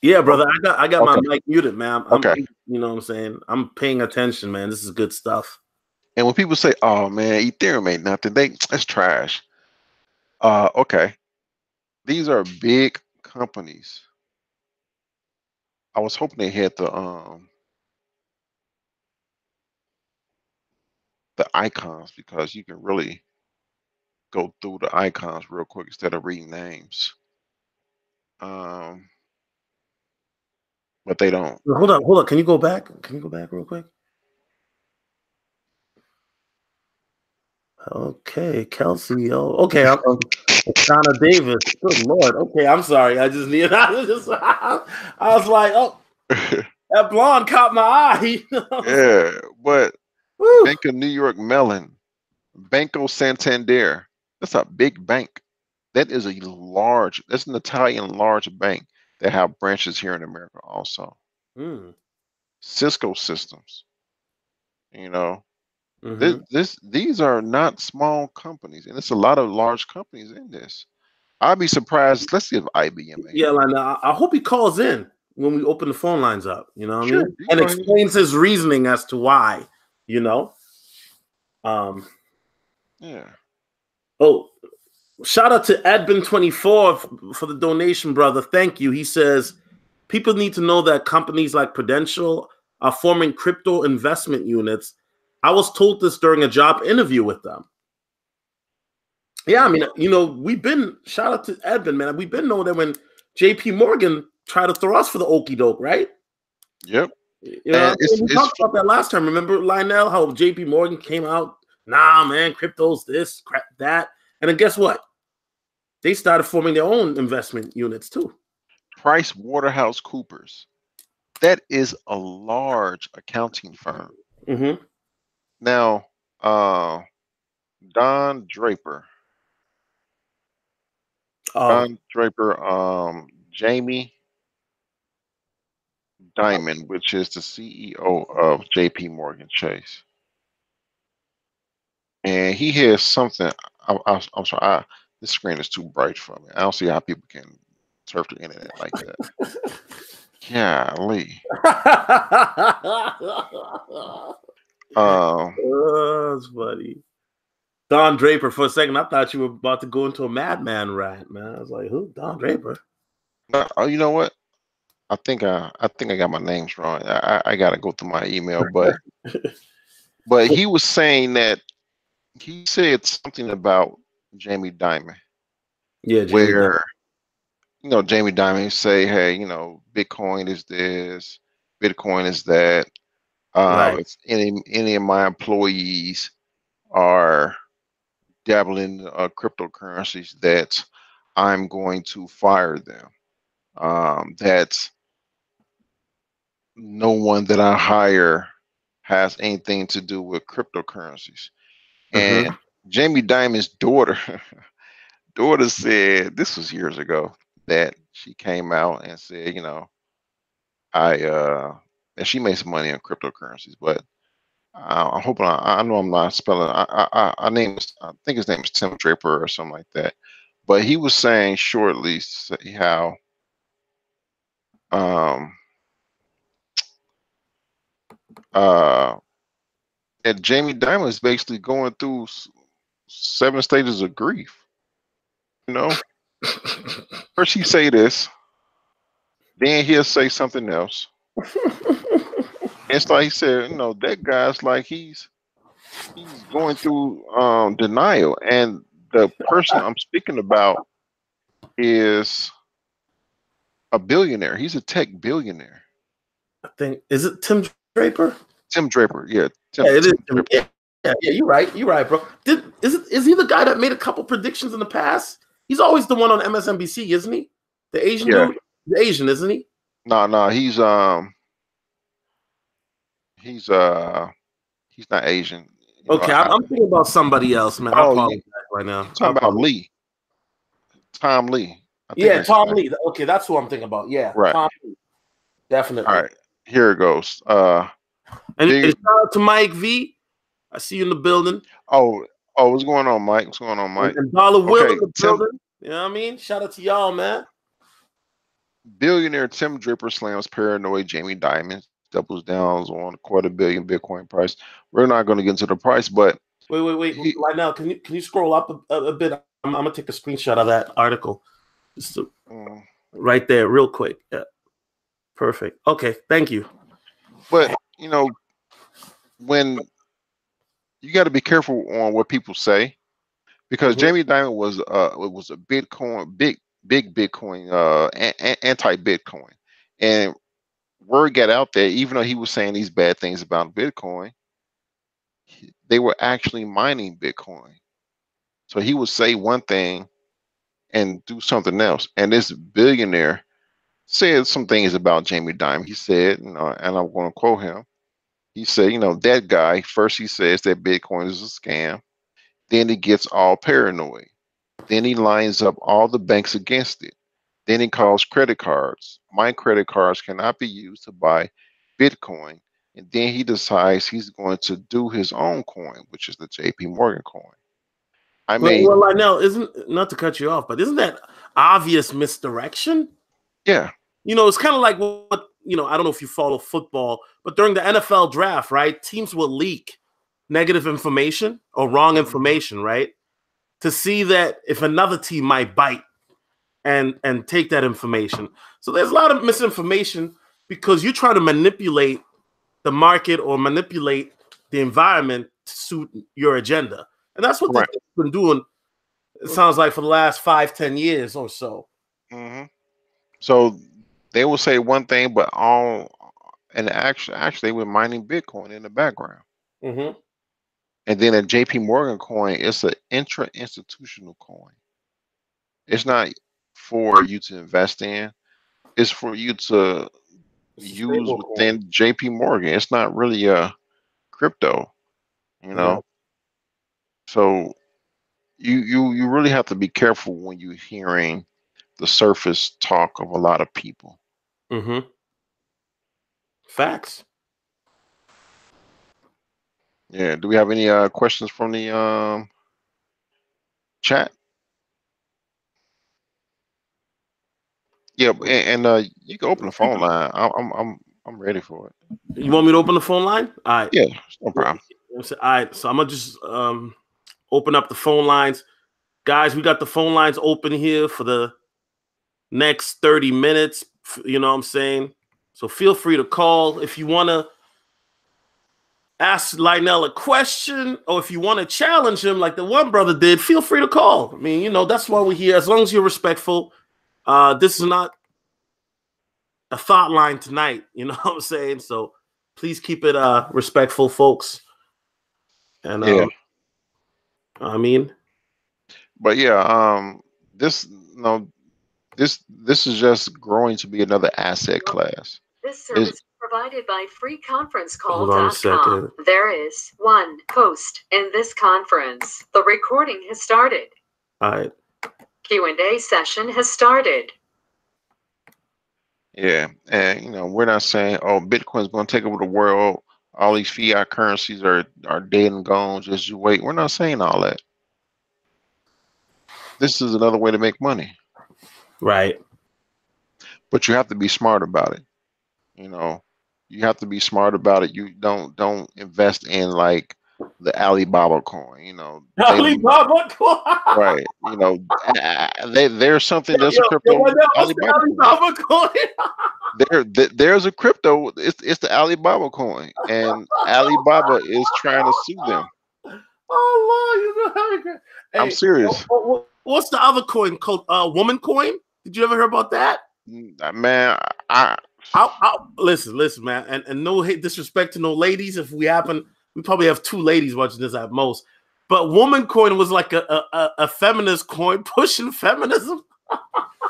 Yeah, Oh, brother. I got my okay, mic muted, man. okay. You know what I'm saying? I'm paying attention, man. This is good stuff. And when people say, "Oh man, Ethereum ain't nothing," that's trash. Okay, these are big companies. I was hoping they had the icons because you can really go through the icons real quick instead of reading names. Um, but they don't. Hold on, hold on. Can you go back? Can you go back real quick? Okay, Kelsey. Oh, okay. Donna Davis. Good Lord. Okay, I'm sorry. I just need. I was like, oh, that blonde caught my eye. Yeah, but Woo. Bank of New York Mellon, Banco Santander. That's a big bank. That is a large. That's an Italian large bank that have branches here in America also. Mm, Cisco Systems. You know, hmm. these are not small companies, and it's a lot of large companies in this. I'd be surprised. Let's see if IBM in Yeah, here. and I hope he calls in when we open the phone lines up. You know what I Sure, mean? you can And go ahead. explains his reasoning as to why. You know. Um. Yeah. Oh, shout out to Edbin24 for the donation, brother. Thank you. He says people need to know that companies like Prudential are forming crypto investment units. I was told this during a job interview with them. Yeah, I Mm, mean, you know, we've been shout out to Edvin, man. We've been knowing that when JP Morgan tried to throw us for the okey doke, right? yep. You know, And what I mean? We it's talked about that last time. Remember, Lynell, how JP Morgan came out, nah, man, crypto's this, crap, that. And then guess what? They started forming their own investment units too. Price Waterhouse Coopers. That is a large accounting firm. Mm-hmm. Now, Don Draper, Oh, Don Draper, Jamie Dimon, which is the CEO of JP Morgan Chase. And he has something. I'm sorry, this screen is too bright for me. I don't see how people can surf the internet like that. Golly. Um, oh, that's funny. Don Draper, for a second, I thought you were about to go into a madman rant, man. I was like, who? Don Draper? you know what? I think I got my names wrong. I got to go through my email, but he was saying that he said something about Jamie Dimon, Yeah, Jamie Dimon. where Jamie Dimon say, hey, Bitcoin is this, Bitcoin is that. Right. If any of my employees are dabbling in cryptocurrencies, that I'm going to fire them. That no one that I hire has anything to do with cryptocurrencies. Mm-hmm. And Jamie Dimon's daughter said, this was years ago, that she came out and said, I and she made some money on cryptocurrencies, but I'm hoping I know I'm not spelling. I think his name is Tim Draper or something like that. But he was saying shortly how um uh that Jamie Dimon is basically going through 7 stages of grief. You know, first he say this, then he'll say something else, It's like he said, that guy's like he's going through denial. And the person I'm speaking about is a billionaire. He's a tech billionaire. I think is it Tim Draper? Tim Draper. Yeah, Yeah, it is. Tim Draper. Yeah, you're right. You're right, bro. Is he the guy that made a couple predictions in the past? He's always the one on MSNBC, isn't he? The Asian Yeah. dude? The Asian, isn't he? No, he's not Asian. Okay, I'm thinking about somebody else, man. I apologize right now. You're talking about Lee. Tom Lee. Yeah, Tom Lee. Okay, that's who I'm thinking about. Yeah, right. Tom Lee. Definitely. All right, here it goes. And shout out to Mike V. I see you in the building. Oh, what's going on, Mike? What's going on, Mike? And Dollar Will in the building. You know what I mean? Shout out to y'all, man. Billionaire Tim Draper slams paranoid Jamie Dimon, doubles down on a $250 million Bitcoin price. We're not going to get into the price, but wait. Right now, can you scroll up a bit? I'm gonna take a screenshot of that article, just right there, real quick. Yeah, perfect. Okay, thank you. But when you got to be careful on what people say, because Jamie Dimon was a Bitcoin big Bitcoin anti-Bitcoin, and word got out there. Even though he was saying these bad things about Bitcoin, they were actually mining Bitcoin. So he would say one thing and do something else. And this billionaire said some things about Jamie Dimon. He said, and I'm going to quote him. He said, that guy, first he says that Bitcoin is a scam. Then he gets all paranoid. Then he lines up all the banks against it. Then he calls credit cards. My credit cards cannot be used to buy Bitcoin. And then he decides he's going to do his own coin, which is the JP Morgan coin. I mean, well, Lynell, isn't, not to cut you off, but isn't that obvious misdirection? Yeah. It's kind of like what, I don't know if you follow football, but during the NFL draft, right, teams will leak negative information or wrong information, right, to see that if another team might bite and take that information. So there's a lot of misinformation because you try to manipulate the market or manipulate the environment to suit your agenda. And that's what they've been doing, it sounds like, for the last 5-10 years or so. Mm-hmm. So they will say one thing, but actually they were mining Bitcoin in the background. Mm-hmm. And then a JP Morgan coin, it's an intra-institutional coin. It's not for you to invest in. It's for you to use within JP Morgan. It's not really a crypto, Yeah. So you really have to be careful when you're hearing the surface talk of a lot of people. Mm-hmm. Facts. Yeah. Do we have any questions from the chat? Yeah, and you can open the phone line. I'm ready for it. You want me to open the phone line? All right. Yeah, no problem. All right, so I'm gonna just open up the phone lines. Guys, we got the phone lines open here for the next 30 minutes. You know what I'm saying? So feel free to call if you want to ask Lynell a question, or if you want to challenge him like the one brother did, feel free to call. I mean, that's why we're here. As long as you're respectful. This is not a thought line tonight. You know what I'm saying? So please keep it respectful, folks. And I mean, but yeah, this is just growing to be another asset class. This service is provided by freeconferencecall.com. Hold on a second. There is one host in this conference. The recording has started. All right. Q&A session has started. Yeah, and we're not saying, oh, Bitcoin's going to take over the world. All these fiat currencies are dead and gone. Just you wait. We're not saying all that. This is another way to make money. Right. But you have to be smart about it. You have to be smart about it. You don't invest in like the Alibaba coin. You know, they Alibaba coin. right. You know, there's something Yo, that's a yo, yo, crypto Lynell, what's the Alibaba coin. Alibaba coin? There's a crypto. It's the Alibaba coin, and Alibaba is trying to sue them. Oh Lord, you know how great. I'm Hey, serious, what's the other coin called? Woman coin. Did you ever hear about that? man. I Listen, man, and no hate disrespect to no ladies. If we happen, we probably have 2 ladies watching this at most. But woman coin was like a feminist coin pushing feminism.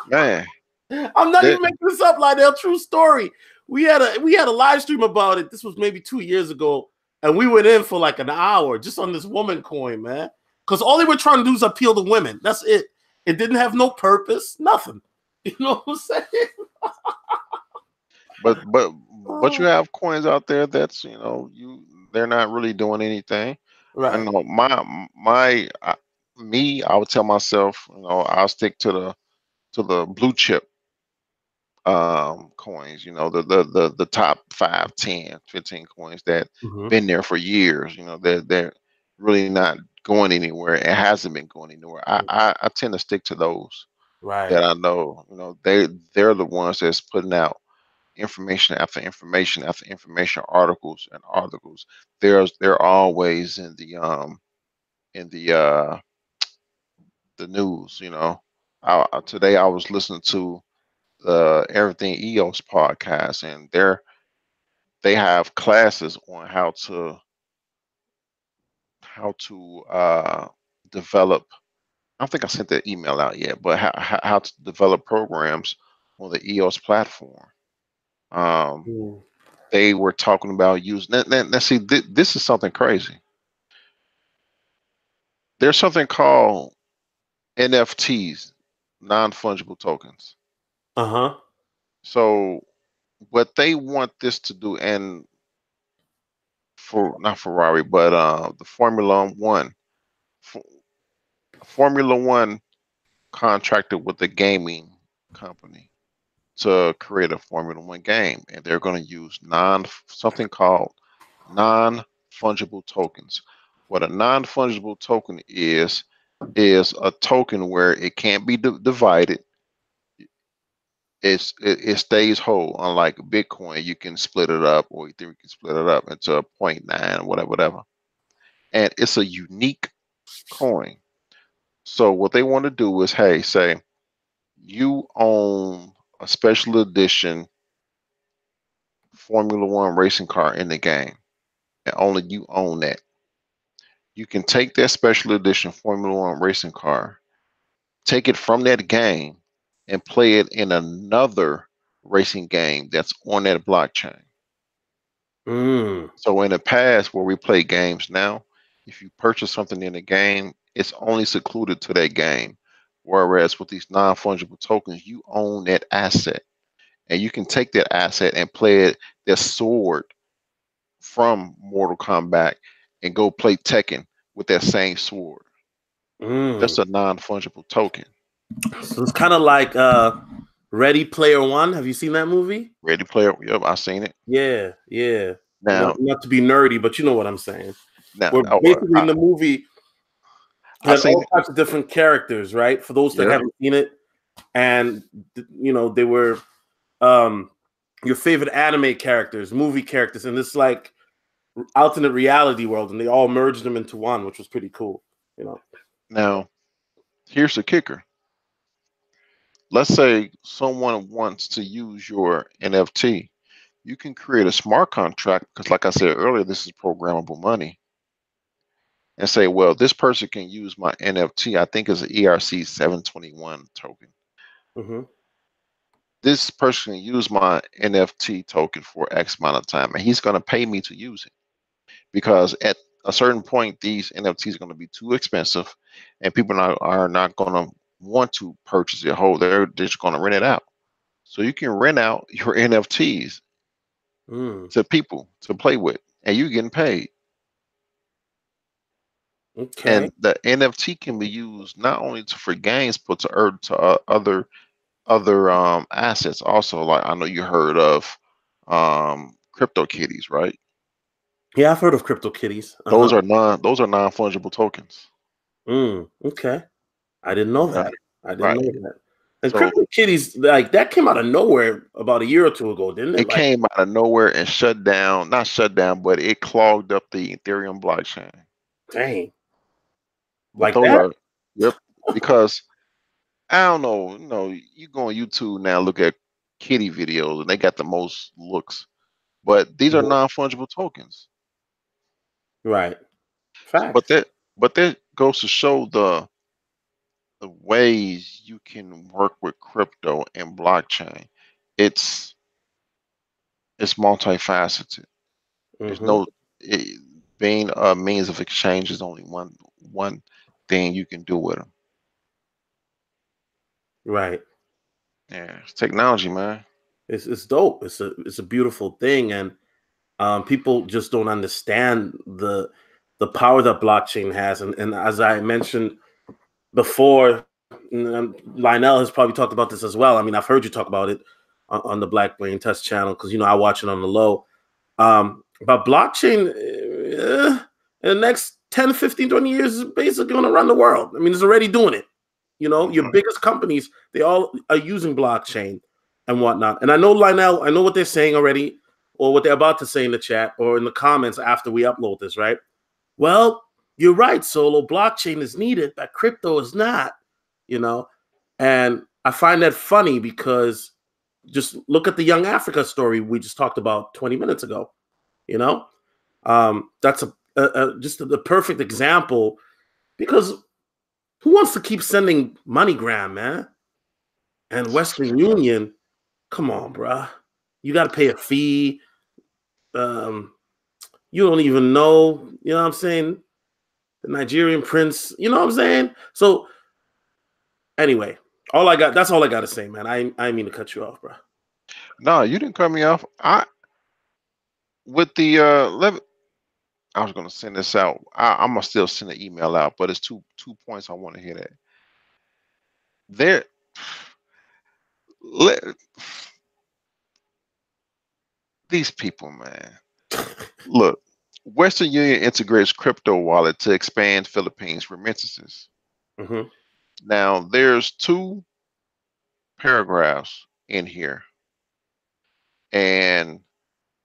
man, I'm not that even making this up, like a true story. We had a live stream about it. This was maybe 2 years ago, and we went in for like an hour just on this woman coin, man. Because all they were trying to do is appeal to women. That's it. It didn't have no purpose, nothing. You know what I'm saying? but you Oh, have coins out there that's they're not really doing anything. I right. know me. I would tell myself, I'll stick to the blue chip coins, the top 5, 10, 15 coins that Mhm. been there for years. They're really not going anywhere. It hasn't been going anywhere. I tend to stick to those that Right. I know. They're the ones that's putting out information after information after information, articles and articles. They're always in the news. Today I was listening to Everything EOS podcast, and they have classes on how to develop. I don't think I sent that email out yet, but how to develop programs on the EOS platform. Um, Mm. they were talking about using. Now see, this is something crazy. There's something called NFTs, non-fungible tokens. Uh-huh. So what they want this to do, and for not Ferrari, but the F- Formula One contracted with a gaming company to create a Formula One game, and they're going to use non something called non fungible tokens. What a non fungible token is a token where it can't be divided. It stays whole. Unlike Bitcoin, you can split it up, or Ethereum you can split it up into a point 0.9, whatever. And it's a unique coin. So what they want to do is, hey, say you own a special edition Formula One racing car in the game, and only you own that. You can take that special edition Formula One racing car, take it from that game, and play it in another racing game that's on that blockchain. Mm. So in the past, where we play games now, if you purchase something in the game, it's only secluded to that game. Whereas with these non-fungible tokens, you own that asset, and you can take that asset and play it, that sword from Mortal Kombat, and go play Tekken with that same sword. Mm. That's a non-fungible token. So it's kind of like Ready Player One. Have you seen that movie? Ready Player, yep, I seen it. Yeah, yeah. Not, Now, not to be nerdy, but you know what I'm saying. now, Where basically in the movie you I had seen all it. types of different characters, right? For those that Yeah. haven't seen it, and they were um your favorite anime characters, movie characters, and this like alternate reality world, and they all merged them into one, which was pretty cool. You know. Now, here's the kicker. Let's say someone wants to use your NFT. You can create a smart contract because, like I said earlier, this is programmable money, and say, well, this person can use my NFT. I think it's an ERC 721 token. Mm-hmm. This person can use my NFT token for X amount of time, and he's going to pay me to use it because at a certain point, these NFTs are going to be too expensive, and people are not going to want to purchase it whole. They're just going to rent it out. So you can rent out your NFTs Mm. to people to play with, and you're getting paid. Okay. And the NFT can be used not only for games, but to earn to other assets. Also, like I know you heard of crypto kitties, right? Yeah, I've heard of crypto kitties. Those are non fungible tokens. Okay. I didn't know Yeah, that. I didn't right. know that. And So crypto kitties, like that came out of nowhere about a year or two ago, didn't it? it Like, came out of nowhere and shut down, not shut down, but it clogged up the Ethereum blockchain. dang, But like those that? are, yep, because I don't know, you go on YouTube now, look at kitty videos, and they got the most looks. But these are Mhm. non-fungible tokens. Right. So, but Facts. that goes to show the ways you can work with crypto and blockchain. It's it's multifaceted. There's Hmm. no it, being a means of exchange is only one thing you can do with them. Right. Yeah, it's technology, man. It's dope. It's a beautiful thing, and people just don't understand the power that blockchain has. And as I mentioned before, Lynell has probably talked about this as well. I mean, I've heard you talk about it on the Black Brain Test channel because I watch it on the low. But blockchain in the next 10, 15, 20 years is basically going to run the world. I mean, it's already doing it. Your Hmm. biggest companies, they all are using blockchain and whatnot. And I know Lionel, I know what they're saying already, or what they're about to say in the chat or in the comments after we upload this, right? Well, you're right, Solo. Blockchain is needed, but crypto is not, you know? And I find that funny because just look at the Young Africa story we just talked about 20 minutes ago, you know? That's just the perfect example because who wants to keep sending MoneyGram, man? And Western Union, come on, bruh. You got to pay a fee. Um, you don't even know, you know what I'm saying? The Nigerian prince, you know what I'm saying? So anyway, that's all I got to say, man. I mean to cut you off, bro. No, you didn't cut me off. I with the I was gonna send this out. I'm gonna still send an email out, but it's two points I want to hit at. There, let, these people, man. Look, Western Union integrates crypto wallet to expand Philippines remittances. Hmm. Now, there's two paragraphs in here, and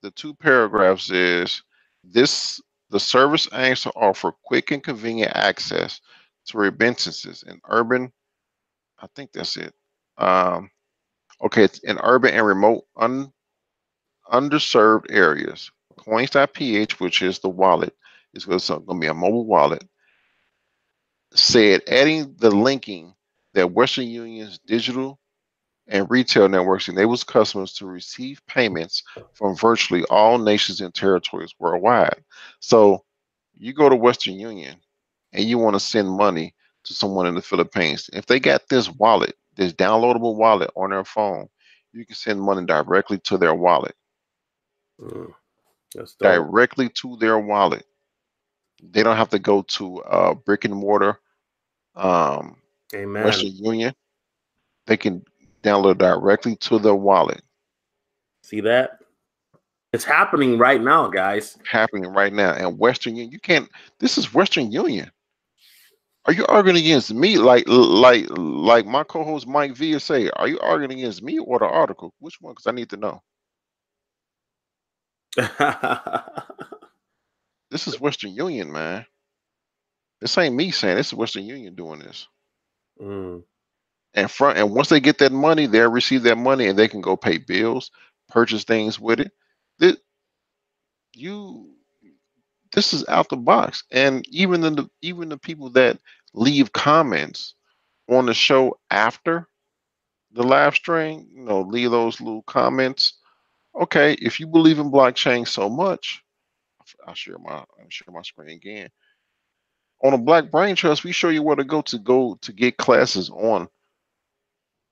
the two paragraphs is this: the service aims to offer quick and convenient access to remittances in urban. I think that's it. Um, okay, it's in urban and remote underserved areas. Coins.ph, which is the wallet, is going to be a mobile wallet, said adding the linking that Western Union's digital and retail networks enables customers to receive payments from virtually all nations and territories worldwide. So you go to Western Union and you want to send money to someone in the Philippines. If they got this wallet, this downloadable wallet on their phone, you can send money directly to their wallet, That's dope. directly to their wallet. They don't have to go to brick and mortar um, Amen. Western Union. They can download directly to their wallet. See that? It's happening right now, guys. Happening right now. And Western Union, you can't. This is Western Union. Are you arguing against me, like my co-host Mike Villa say? Are you arguing against me or the article? Which one? Because I need to know. This is Western Union, man. This ain't me saying. This is Western Union doing this. Mm, And once they get that money, they'll receive that money and they can go pay bills, purchase things with it. This, you this is out the box. And even the people that leave comments on the show after the live stream, leave those little comments. Okay, if you believe in blockchain so much, I'll share my screen again. On a Black Brain Trust, we show you where to go to get classes on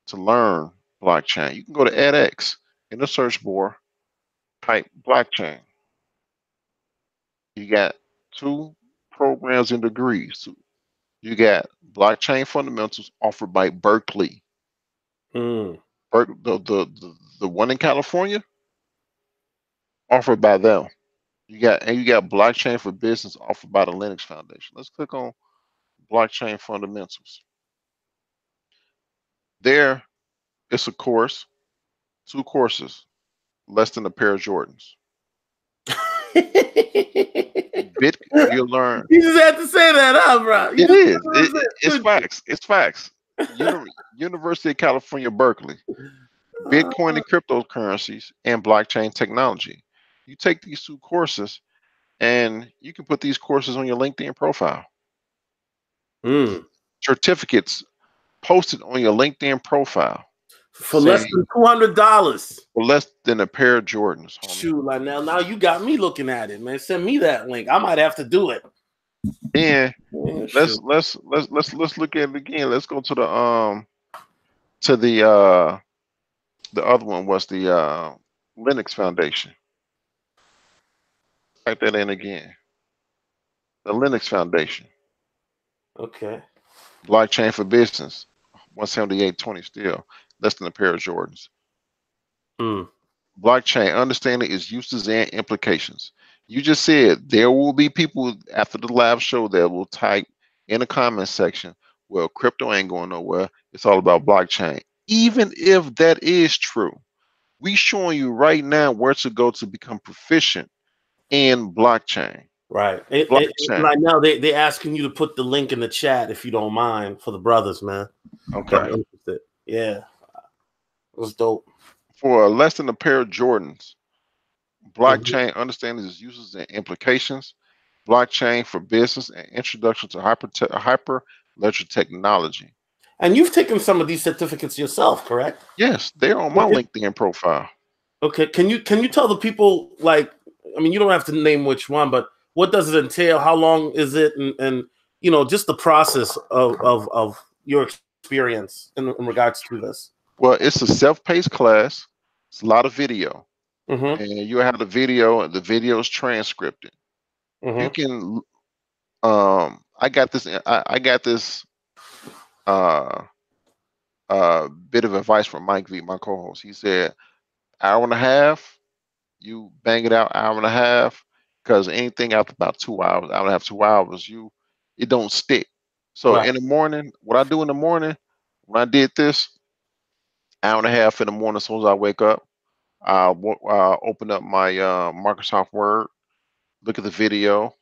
to learn blockchain. You can go to edX in the search bar, type blockchain. You got two programs and degrees. So you got blockchain fundamentals offered by Berkeley. mm. The one in California offered by them. You got blockchain for business offered by the Linux Foundation. Let's click on blockchain fundamentals. There, it's a course, 2 courses, less than a pair of Jordans. Bit you learn. You just had to say that, huh, bro? You It just is. had to say it, It's couldn't facts. It's facts. University of California, Berkeley. you? Bitcoin and cryptocurrencies and blockchain technology. You take these 2 courses and you can put these courses on your LinkedIn profile. Mm. Certificates posted on your LinkedIn profile For less saying than $200. for less than a pair of Jordans, homie. Shoot, like now you got me looking at it, man. Send me that link. I might have to do it. Then Yeah, let's shoot. let's look at it again. Let's go to the other one was the Linux Foundation. Type that in again. The Linux Foundation. Okay. Blockchain for business. 178.20 still. Less than a pair of Jordans. Mm. Blockchain understanding its uses and implications. You just said there will be people after the live show that will type in the comment section, well, crypto ain't going nowhere. It's all about blockchain. Even if that is true, we showing you right now where to go to become proficient in blockchain. Right. Blockchain. Right now they asking you to put the link in the chat if you don't mind for the brothers, man. Okay. I'm interested. Yeah. It was dope. For less than a pair of Jordans, Mhm. blockchain understanding its uses and implications, blockchain for business, and introduction to hyper ledger technology. And you've taken some of these certificates yourself, correct? Yes, they're on my LinkedIn profile. Okay. Can you tell the people, like, I mean, you don't have to name which one, but what does it entail? How long is it? And you know, just the process of your experience in regards to this. Well, it's a self-paced class. It's a lot of video, Mm-hmm. and you have the video, and the video is transcripted. You Mm-hmm. can, I got this. I got this uh, bit of advice from Mike V, my co-host. He said, hour and a half, you bang it out hour and a half, because anything after about 2 hours, hour and a half, 2 hours, it don't stick. So Right. in the morning, what I do in the morning, when I did this, hour and a half in the morning, as soon as I wake up, I'll open up my Microsoft Word, look at the video,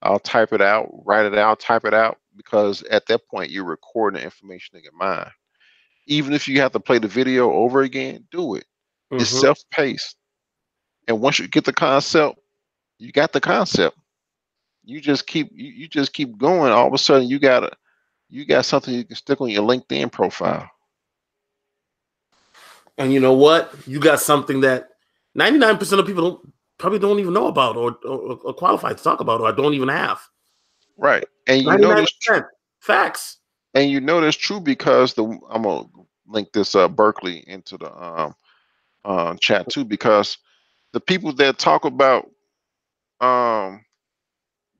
I'll type it out, write it out, type it out, because at that point you're recording the information in your mind. Even if you have to play the video over again, do it. It's Mm-hmm. self-paced. And once you get the concept, you got the concept. You just keep going. All of a sudden you got something you can stick on your LinkedIn profile. And you know what? You got something that 99% of people probably don't even know about or qualified to talk about or don't even have. Right. And you know this 99%. Facts. and you know that's true because I'm gonna link this Berkeley into the chat too, because the people that talk about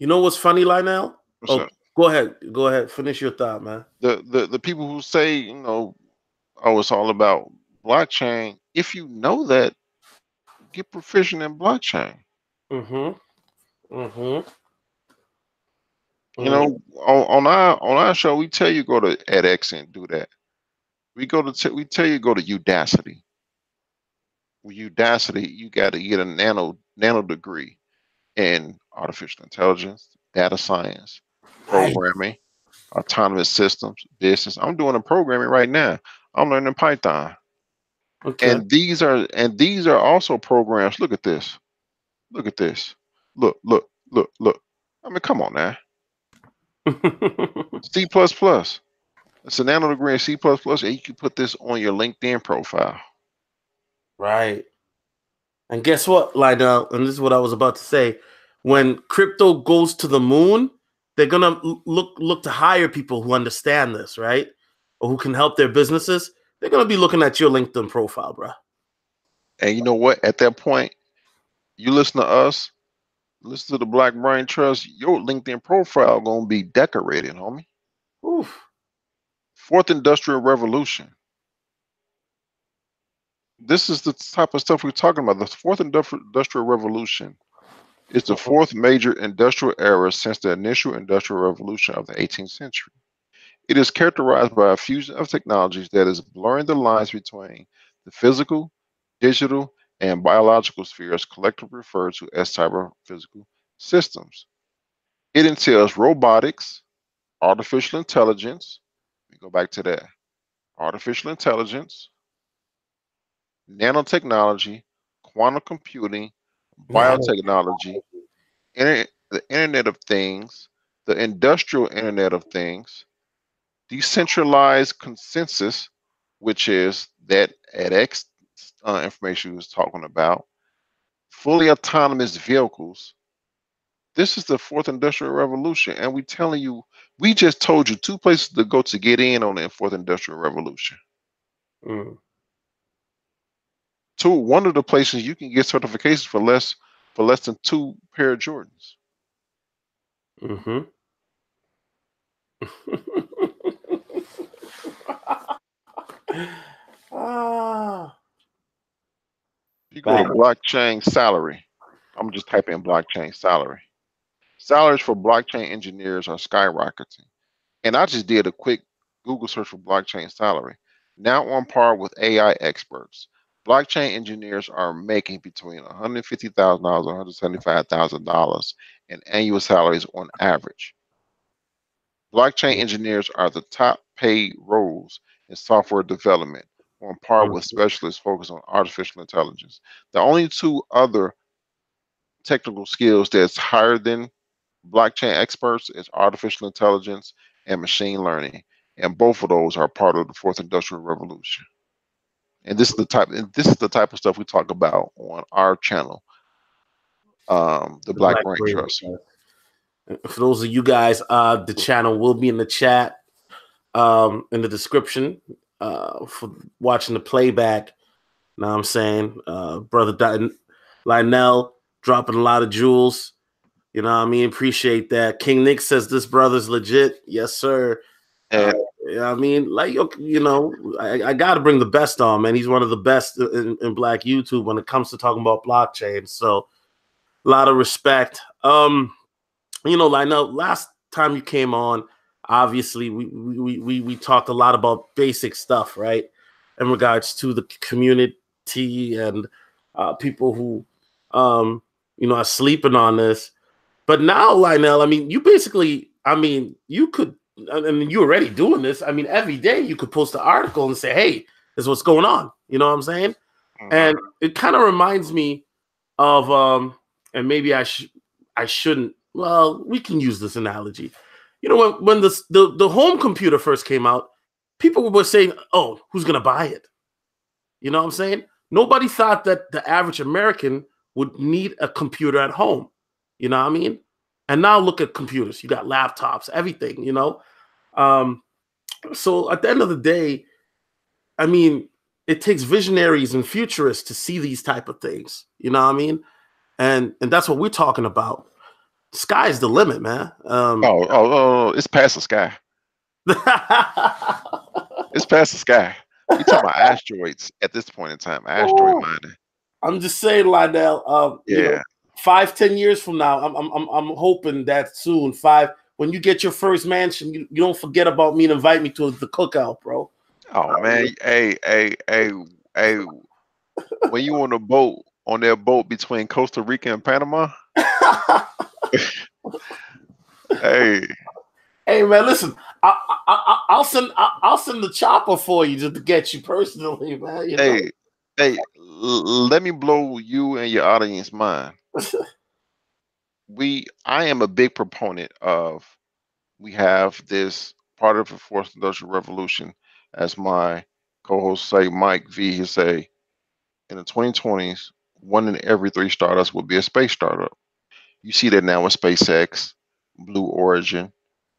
You know what's funny, Lynell? what's Oh, that? go ahead. Go ahead. Finish your thought, man. The people who say, oh, it's all about blockchain. If you know that, get proficient in blockchain. Mm-hmm. Mm-hmm. You know, on our show, we tell you go to edX and do that. We tell you go to Udacity. With Udacity, you got to get a nano degree in artificial intelligence, data science, Right. programming, autonomous systems, business. I'm doing a programming right now. I'm learning Python. Okay. And these are also programs. Look at this. Look at this. Look. I mean, come on now. C++. It's a nano degree in C++, and you can put this on your LinkedIn profile. Right. And guess what, Lionel? And this is what I was about to say. When crypto goes to the moon, they're gonna look to hire people who understand this, right? Or who can help their businesses. They're gonna be looking at your LinkedIn profile, bro. And you know what? At that point, you listen to us, listen to the Black Brain Trust, your LinkedIn profile gonna be decorated, homie. Oof. Fourth Industrial Revolution. This is the type of stuff we're talking about. The fourth industrial revolution It's the fourth major industrial era since the initial industrial revolution of the 18th century. It is characterized by a fusion of technologies that is blurring the lines between the physical, digital, and biological spheres, collectively referred to as cyber physical systems. It entails robotics, artificial intelligence. Let me go back to that. Artificial intelligence, nanotechnology, quantum computing, Man, biotechnology, the Internet of Things, the industrial Internet of Things, decentralized consensus, which is that edX information we was talking about, fully autonomous vehicles. This is the fourth industrial revolution, and we telling you, we just told you two places to go to get in on the fourth industrial revolution. mm, Two, one of the places you can get certifications for less than two pair of Jordans. mm-hmm. Ah, If you go to man. blockchain salary, I'm just typing in blockchain salary. Salaries for blockchain engineers are skyrocketing. And I just did a quick Google search for blockchain salary. Now on par with AI experts. Blockchain engineers are making between $150,000 and $175,000 in annual salaries on average. Blockchain engineers are the top paid roles in software development, on par with Mhm. specialists focused on artificial intelligence. The only two other technical skills that's higher than blockchain experts is artificial intelligence and machine learning, and both of those are part of the fourth industrial revolution. And this is the type of stuff we talk about on our channel, the The Black Black Brain Brain. Trust. For those of you guys, the channel will be in the chat, in the description, for watching the playback. Know what I'm saying? Brother Lynell dropping a lot of jewels. You know what I mean? Appreciate that. King Nick says this brother's legit. Yes, sir. Uh, And I mean, like, you know, I got to bring the best on, man. He's one of the best in Black YouTube when it comes to talking about blockchain. So, a lot of respect. You know, I know last time you came on, obviously we talked a lot about basic stuff, right? In regards to the community and people who, you know, are sleeping on this. But now, Lynell, I mean, you basically, I mean, you could, I mean, you're already doing this. I mean, every day you could post an article and say, hey, this is what's going on. You know what I'm saying? mhm. And it kind of reminds me of, and maybe I shouldn't, well, we can use this analogy. You know, when the home computer first came out, people were saying, oh, who's going to buy it? You know what I'm saying? Nobody thought that the average American would need a computer at home. You know what I mean? And now look at computers. You got laptops, everything, you know? Um, so at the end of the day, I mean, it takes visionaries and futurists to see these type of things. You know what I mean? And that's what we're talking about. Sky's the limit, man. It's past the sky. It's past the sky. We talking about asteroids at this point in time. Asteroid Oh, mining. I'm just saying, Lydell. You know, Yeah. 5-10 years from now, I'm hoping that soon. When you get your first mansion, you don't forget about me and invite me to the cookout, bro. Oh man. Hey. When you on their boat between Costa Rica and Panama, hey, Hey man, listen, I'll send the chopper for you just to get you personally, man. You know. hey, let me blow you and your audience mind. I am a big proponent of, we have this part of the fourth industrial revolution, as my co-host say, Mike V, he say, in the 2020s, one in every three startups will be a space startup. You see that now with SpaceX, Blue Origin,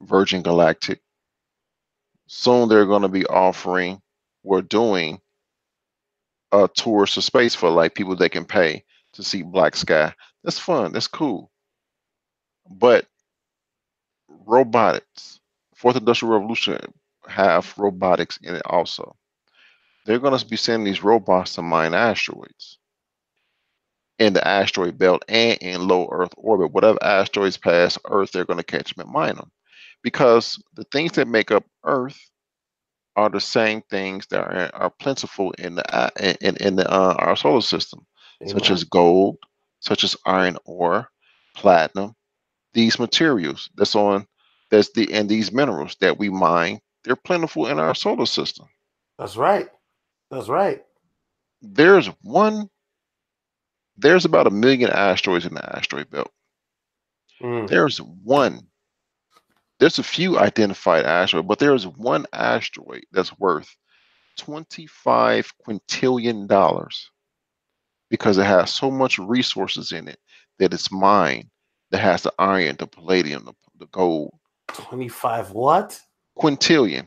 Virgin Galactic. Soon they're going to be offering, we're doing tours to space for like people that can pay to see black sky. That's fun. That's cool. But robotics, fourth industrial revolution have robotics in it also. They're going to be sending these robots to mine asteroids. in the asteroid belt and in low Earth orbit. Whatever asteroids pass Earth, they're going to catch them and mine them. Because the things that make up Earth are the same things that are plentiful in the our solar system, such Amen. as gold, such as iron ore, platinum. These materials and these minerals that we mine, they're plentiful in our solar system. That's right. That's right. There's one. There's about 1 million asteroids in the asteroid belt. Mm. There's one. There's a few identified asteroids, but there's one asteroid that's worth $25 quintillion because it has so much resources in it that it's mined that has the iron, the palladium, the gold. 25 what? Quintillion.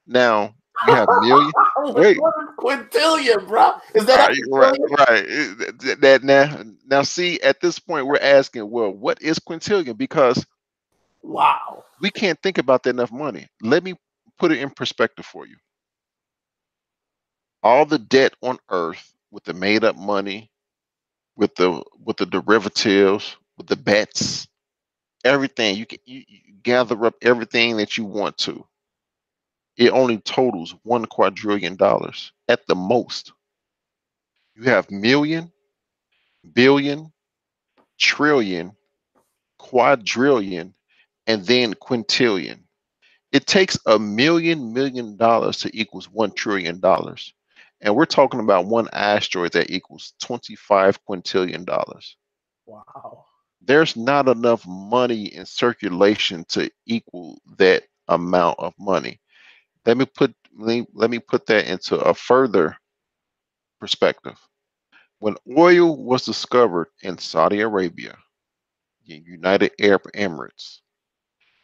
Now you have million. Wait, What is quintillion, bro? Is that all a right, right, quintillion? right. That now see at this point we're asking, well, what is quintillion? Because Wow. we can't think about that enough money. Let me put it in perspective for you. All the debt on Earth with the made up money, with the derivatives, with the bets, everything you gather up everything that you want to. It only totals $1 quadrillion at the most. You have million, billion, trillion, quadrillion, and then quintillion. It takes $1 million to equals $1 trillion. And we're talking about one asteroid that equals 25 quintillion dollars. Wow. There's not enough money in circulation to equal that amount of money. Let me put that into a further perspective. When oil was discovered in Saudi Arabia, the United Arab Emirates,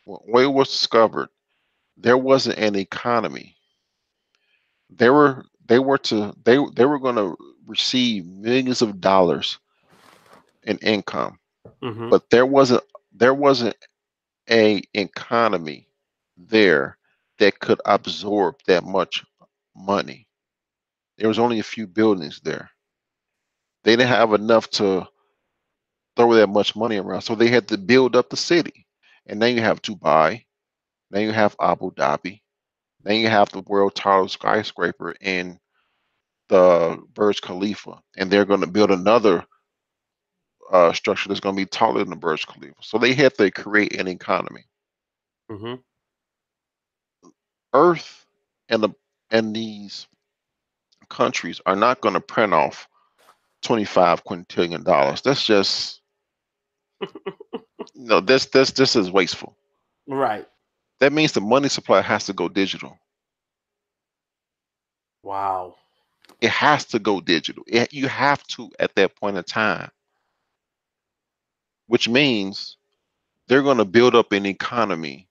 when oil was discovered, there wasn't an economy. They were going to receive millions of dollars in income, Mm-hmm. but there wasn't a economy there that could absorb that much money. There was only a few buildings there. They didn't have enough to throw that much money around, so they had to build up the city. And then you have Dubai, then you have Abu Dhabi, then you have the world tallest skyscraper in the Burj Khalifa, and they're going to build another structure that's going to be taller than the Burj Khalifa. So they had to create an economy. Mm-hmm. Earth and these countries are not going to print off 25 quintillion dollars. That's just no. This is wasteful. Right. That means the money supply has to go digital. Wow. It has to go digital. You have to at that point in time, which means they're going to build up an economy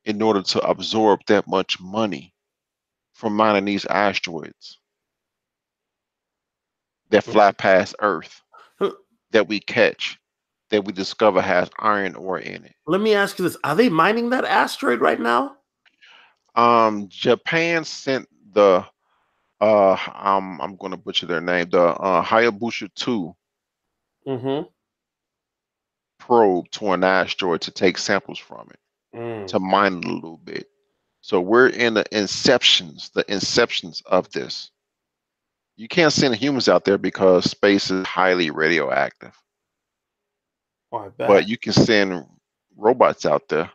in order to absorb that much money from mining these asteroids that fly past Earth, that we catch, that we discover has iron ore in it. Let me ask you this. Are they mining that asteroid right now? Japan sent the I'm going to butcher their name, the Hayabusa 2 Mm-hmm. probe to an asteroid to take samples from it, Mm. to mine it a little bit. So we're in the inceptions of this. You can't send humans out there because space is highly radioactive, Oh, I but bet. you can send robots out there.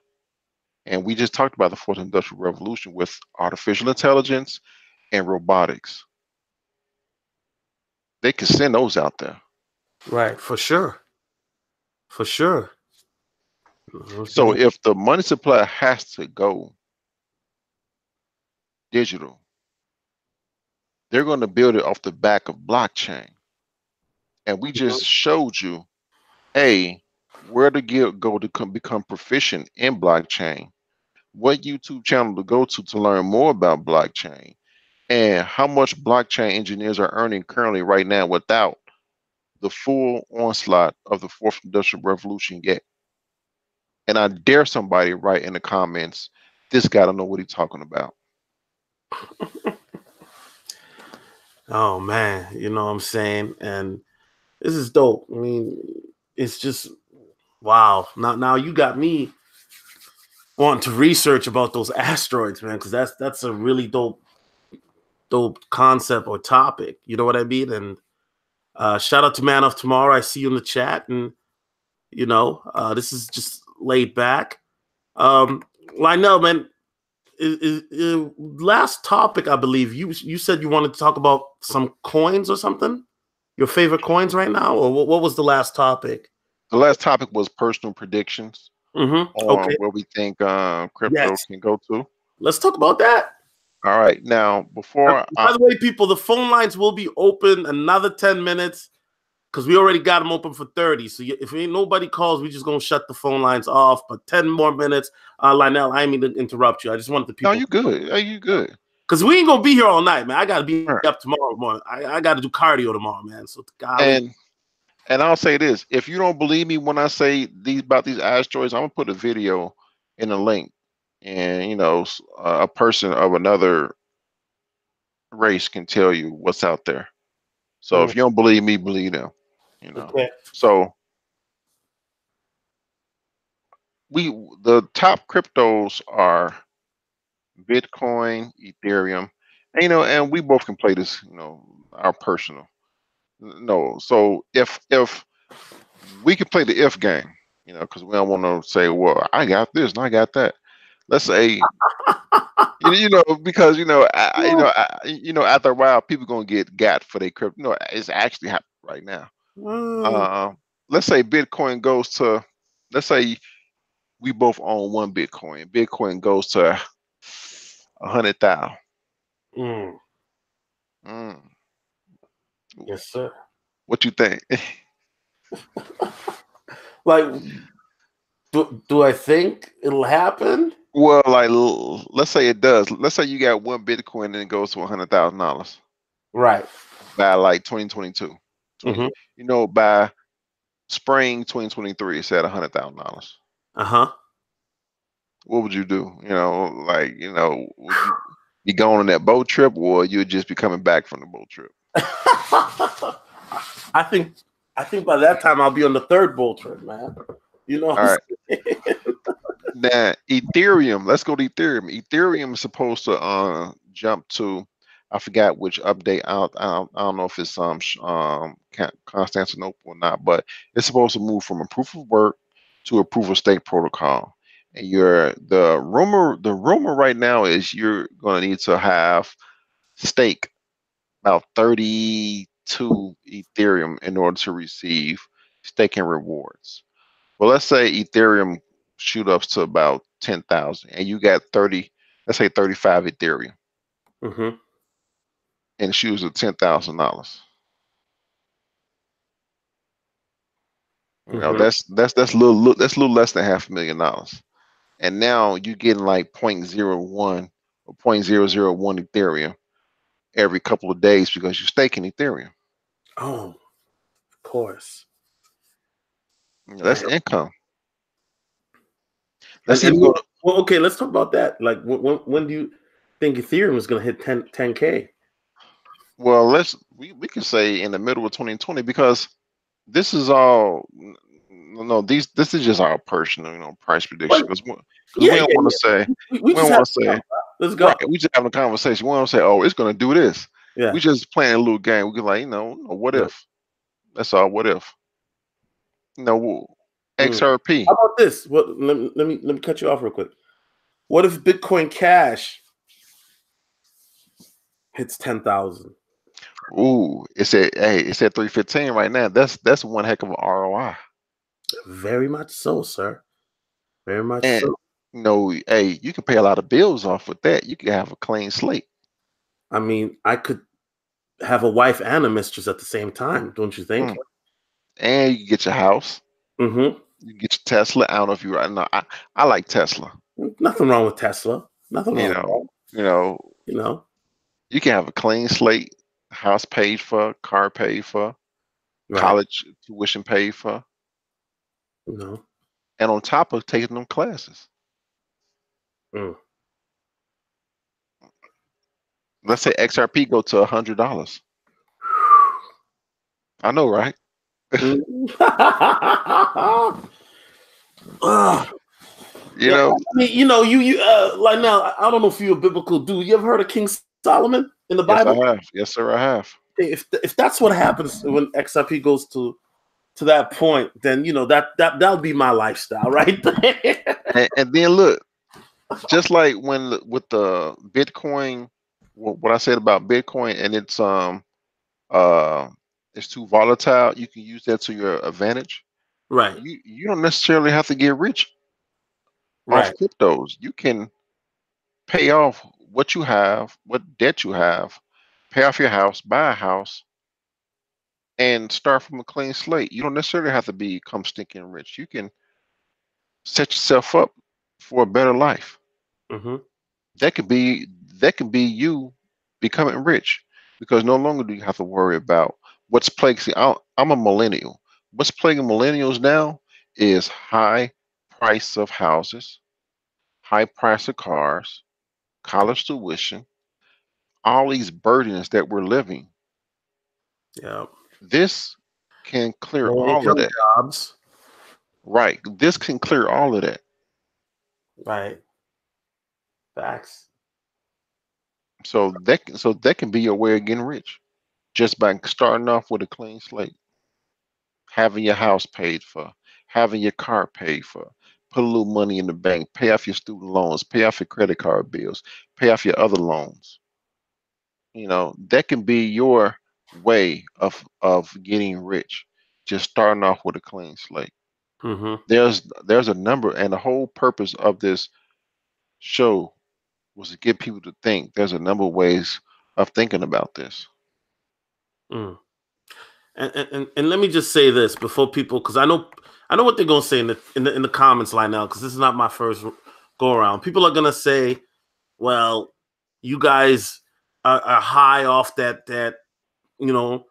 And we just talked about the fourth industrial revolution with artificial intelligence and robotics. They can send those out there. Right. For sure. For sure. You know what I'm So saying? if the money supply has to go digital, they're going to build it off the back of blockchain. And we Mhm. just showed you, A, where to go to become proficient in blockchain, what YouTube channel to go to learn more about blockchain, and how much blockchain engineers are earning currently right now without the full onslaught of the fourth industrial revolution yet. And I dare somebody write in the comments, this guy don't know what he's talking about. Oh man, you know what I'm saying? And This is dope. I mean, it's just wow. Now you got me wanting to research about those asteroids, man, because that's a really dope concept or topic. You know what I mean? And shout out to Man of Tomorrow. I see you in the chat, and this is just laid back. Lynell, man, last topic, I believe you said you wanted to talk about some coins or something. Your favorite coins right now, or what was the last topic? The last topic was personal predictions on Okay. where we think crypto Yes. can go to. Let's talk about that. All right. Now, before By the way, people, the phone lines will be open another 10 minutes because we already got them open for 30. So if ain't nobody calls, we just going to shut the phone lines off. But 10 more minutes. Lynell, I didn't mean to interrupt you. I just wanted the people. No, you good. You good. Because we ain't going to be here all night, man. I got to be All right. up tomorrow morning. I got to do cardio tomorrow, man. So, And I'll say this: if you don't believe me when I say about these asteroids, I'm gonna put a video in a link, and a person of another race can tell you what's out there. So if you don't believe me, believe them. Okay. So the top cryptos are Bitcoin, Ethereum, and we both can play this, our personal. No, so if we can play the if game, because we don't want to say, well, I got this and I got that. Let's say, because after a while, people gonna get got for their crypto. No, it's actually happening right now. Let's say Bitcoin goes to, let's say we both own one Bitcoin. Bitcoin goes to 100,000. Yes, sir. What you think? Like, do I think it'll happen? Well, like, let's say it does. Let's say you got one Bitcoin and it goes to $100,000. Right. By like 2022. By spring 2023, it's at $100,000. What would you do? Would you be going on that boat trip, or you'd just be coming back from the boat trip? I think by that time I'll be on the third boat trip, man. All right. Now Ethereum, let's go to Ethereum. Ethereum is supposed to jump to, I forgot which update. I don't know if it's Constantinople or not, but it's supposed to move from a proof of work to a proof of stake protocol. And the rumor right now is you're going to need to have stake about 32 Ethereum in order to receive staking rewards. Well, let's say Ethereum shoot up to about 10,000, and you got 30, let's say 35 Ethereum, and shoots at $10,000. That's a little less than $500,000, and now you're getting like 0.01 or 0.001 Ethereum every couple of days because you're staking Ethereum. Oh, of course. That's income. Let's even go to, well, okay, let's talk about that. Like, when do you think Ethereum is going to hit 10K? Well, we can say in the middle of 2020, because this is all this is just our personal price prediction, because we don't want to say we don't want to say let's go. Right, we just having a conversation. We don't say, oh, it's going to do this. Yeah, we just playing a little game. We can like, what if? That's all. What if? XRP. How about this? What? Let me cut you off real quick. What if Bitcoin Cash hits 10,000? Ooh, it's at 315 right now. That's one heck of an ROI. Very much so, sir. Very much so. You can pay a lot of bills off with that. You can have a clean slate. I mean, I could have a wife and a mistress at the same time, don't you think? And you can get your house. You get your Tesla. I don't know if you right now. I like Tesla. Nothing wrong with Tesla. Nothing wrong. You can have a clean slate, house paid for, car paid for, college tuition paid for. And on top of taking them classes. Let's say XRP go to $100. I know, right? You know, I mean, you like now. I don't know if you're a biblical dude. You ever heard of King Solomon in the yes, I Bible? have. Yes, sir, I have. If that's what happens when XRP goes to that point, then that'll be my lifestyle right there. And then look, just like with the Bitcoin, what I said about Bitcoin, and uh it's too volatile. You can use that to your advantage. Right, You don't necessarily have to get rich off right. cryptos. You can pay off what you have, what debt you have, pay off your house, buy a house, and start from a clean slate. You don't necessarily have to become stinking rich. You can set yourself up for a better life. Hmm. That could be that could be you becoming rich because no longer do you have to worry about what's plaguing. See, I'm a millennial. What's plaguing millennials now is high price of houses, high price of cars, college tuition, all these burdens that we're living. Yeah. This can clear Low all of income that. jobs. Right. This can clear all of that. Right. Facts. So that can be your way of getting rich just by starting off with a clean slate, having your house paid for, having your car paid for, put a little money in the bank, pay off your student loans, pay off your credit card bills, pay off your other loans. That can be your way of getting rich, just starting off with a clean slate. Hmm. There's a number, and the whole purpose of this show was to get people to think. There's a number of ways of thinking about this. Mm. And let me just say this before people, because I know what they're gonna say in the comments line now, because this is not my first go around. People are gonna say, well, you guys are high off that you know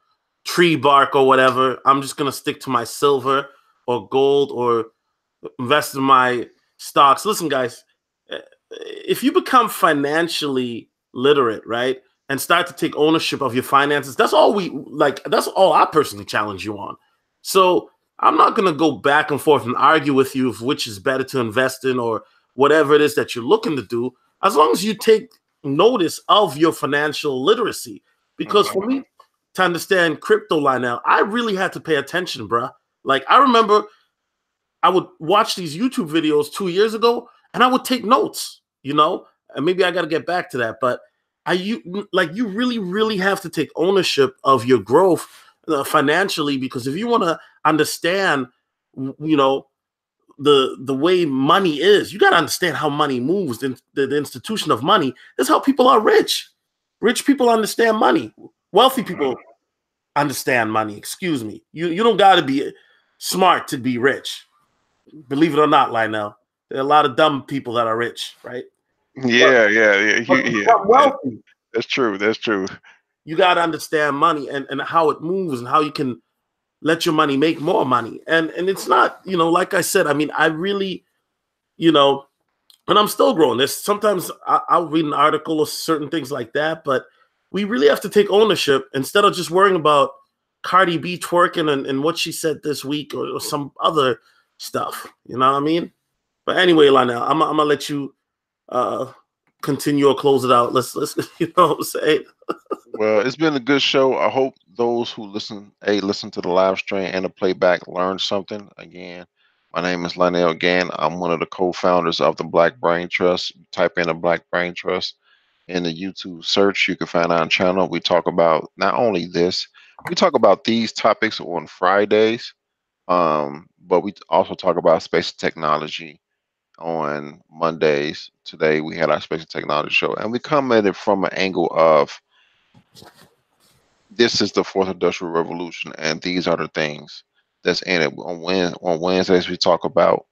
tree bark or whatever. I'm just gonna stick to my silver or gold or invest in my stocks. Listen, guys, if you become financially literate, right, and start to take ownership of your finances, that's all we like. That's all I personally challenge you on. So I'm not going to go back and forth and argue with you of which is better to invest in or whatever it is that you're looking to do, as long as you take notice of your financial literacy. Because Mhm. for me to understand crypto line now, I really had to pay attention, bruh. Like I remember I would watch these YouTube videos 2 years ago, and I would take notes. And maybe I got to get back to that. But you really, really have to take ownership of your growth financially, because if you want to understand, you know, the way money is, you got to understand how money moves. The institution of money is how people are rich. Rich people understand money. Wealthy people understand money. Excuse me. You don't got to be smart to be rich. Believe it or not, Lynell, there are a lot of dumb people that are rich, right? But, Yeah, yeah, yeah, but to yeah. become wealthy, That's true. That's true. you got to understand money and how it moves and how you can let your money make more money. And it's not, like I said, I mean, I really, you know, and I'm still growing. There's sometimes I'll read an article or certain things like that, but we really have to take ownership instead of just worrying about Cardi B twerking and what she said this week or some other stuff. You know what I mean? But anyway, Lionel, I'm gonna let you uh continue or close it out. Let's you know what I'm saying? Well, it's been a good show. I hope those who listen to the live stream and the playback learned something. Again, my name is Lynell Gann. I'm one of the co-founders of the Black Brain Trust. You type in the Black Brain Trust in the YouTube search. You can find our channel. We talk about not only this, we talk about these topics on Fridays, but we also talk about space technology on Mondays. Today we had our space technology show, and we come at it from an angle of this is the fourth industrial revolution, and these are the things that's in it. On Wednesdays, we talk about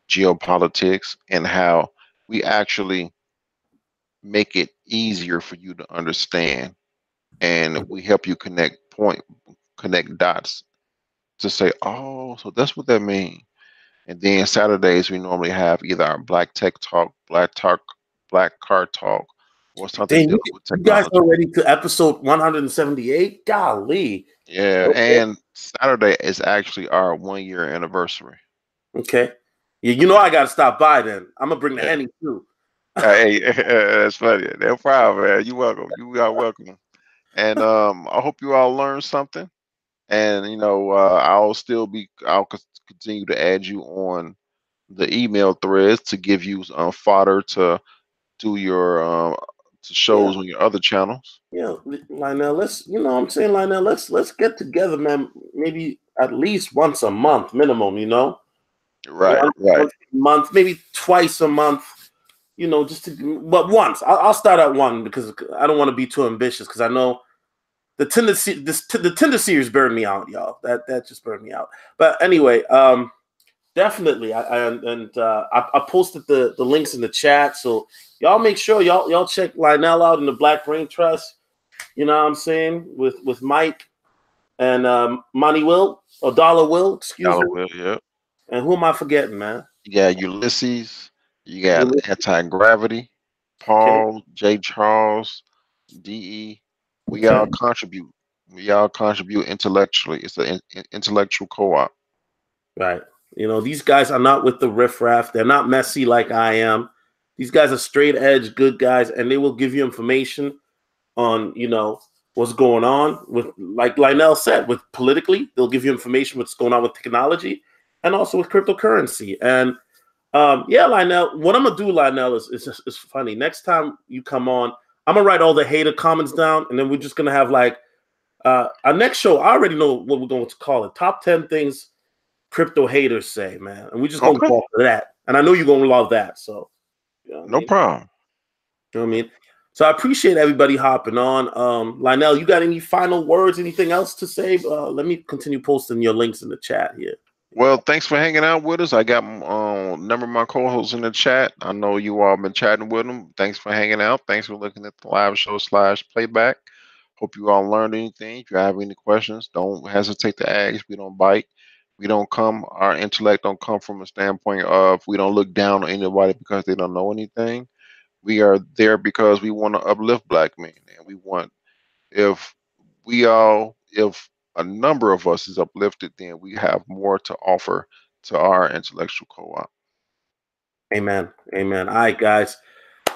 geopolitics and how we actually make it easier for you to understand, and we help you connect dots to say, oh, so that's what that means. And then Saturdays, we normally have either our Black Car Talk, or something Dang, dealing with you guys technology. already to episode 178? Golly. Yeah, Okay. and Saturday is actually our 1 year anniversary. Okay. Yeah, you know I gotta stop by then. I'm gonna bring the Yeah. Henny too. Hey, that's funny. No problem, man. You welcome. You are welcome. And I hope you all learned something. And I'll continue to add you on the email threads to give you fodder to do your to Yeah, shows on your other channels. yeah, Lynell. Let's, you know, what I'm saying, Lynell. Let's get together, man. Maybe at least once a month, minimum. You know, Right, right. once a month, maybe twice a month. You know, just to, but once. I'll start at one because I don't want to be too ambitious because I know the Tinder series burned me out, y'all. That just burned me out. But anyway, definitely. I posted the links in the chat, so y'all make sure y'all check Lynell out in the Black Brain Trust. You know what I'm saying, with Mike and Money Will or Dollar Will, excuse Dollar me. Bill, yeah. And who am I forgetting, man? You got Ulysses, you got You- Anti-Gravity, Okay, Paul, J. Charles, DE. We okay, all contribute. We all contribute intellectually. It's an intellectual co-op. right. You know, these guys are not with the riffraff. They're not messy like I am. These guys are straight edge, good guys, and they will give you information on, you know, what's going on with, like Lynell said, with politically. They'll give you information what's going on with technology and also with cryptocurrency. And yeah, Lynell, what I'm gonna do, Lynell, is funny. Next time you come on, I'm gonna write all the hater comments down, and then we're just gonna have like our next show. I already know what we're going to call it: top 10 things crypto haters say, man. And we're just gonna Okay, go for that. And I know you're gonna love that. So you know what I no mean? problem. You know what I mean? So I appreciate everybody hopping on. Lynell, you got any final words, anything else to say? Let me continue posting your links in the chat here. Well, thanks for hanging out with us. I got number of my co-hosts in the chat. I know you all been chatting with them. Thanks for hanging out. Thanks for looking at the live show / playback. Hope you all learned anything. If you have any questions, don't hesitate to ask. We don't bite. We don't come. Our intellect don't come from a standpoint of we don't look down on anybody because they don't know anything. We are there because we want to uplift black men, and we want if if a number of us is uplifted, then we have more to offer to our intellectual co-op. Amen. Amen. All right, guys.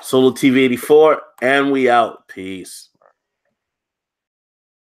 Solo TV 84, and we out. Peace.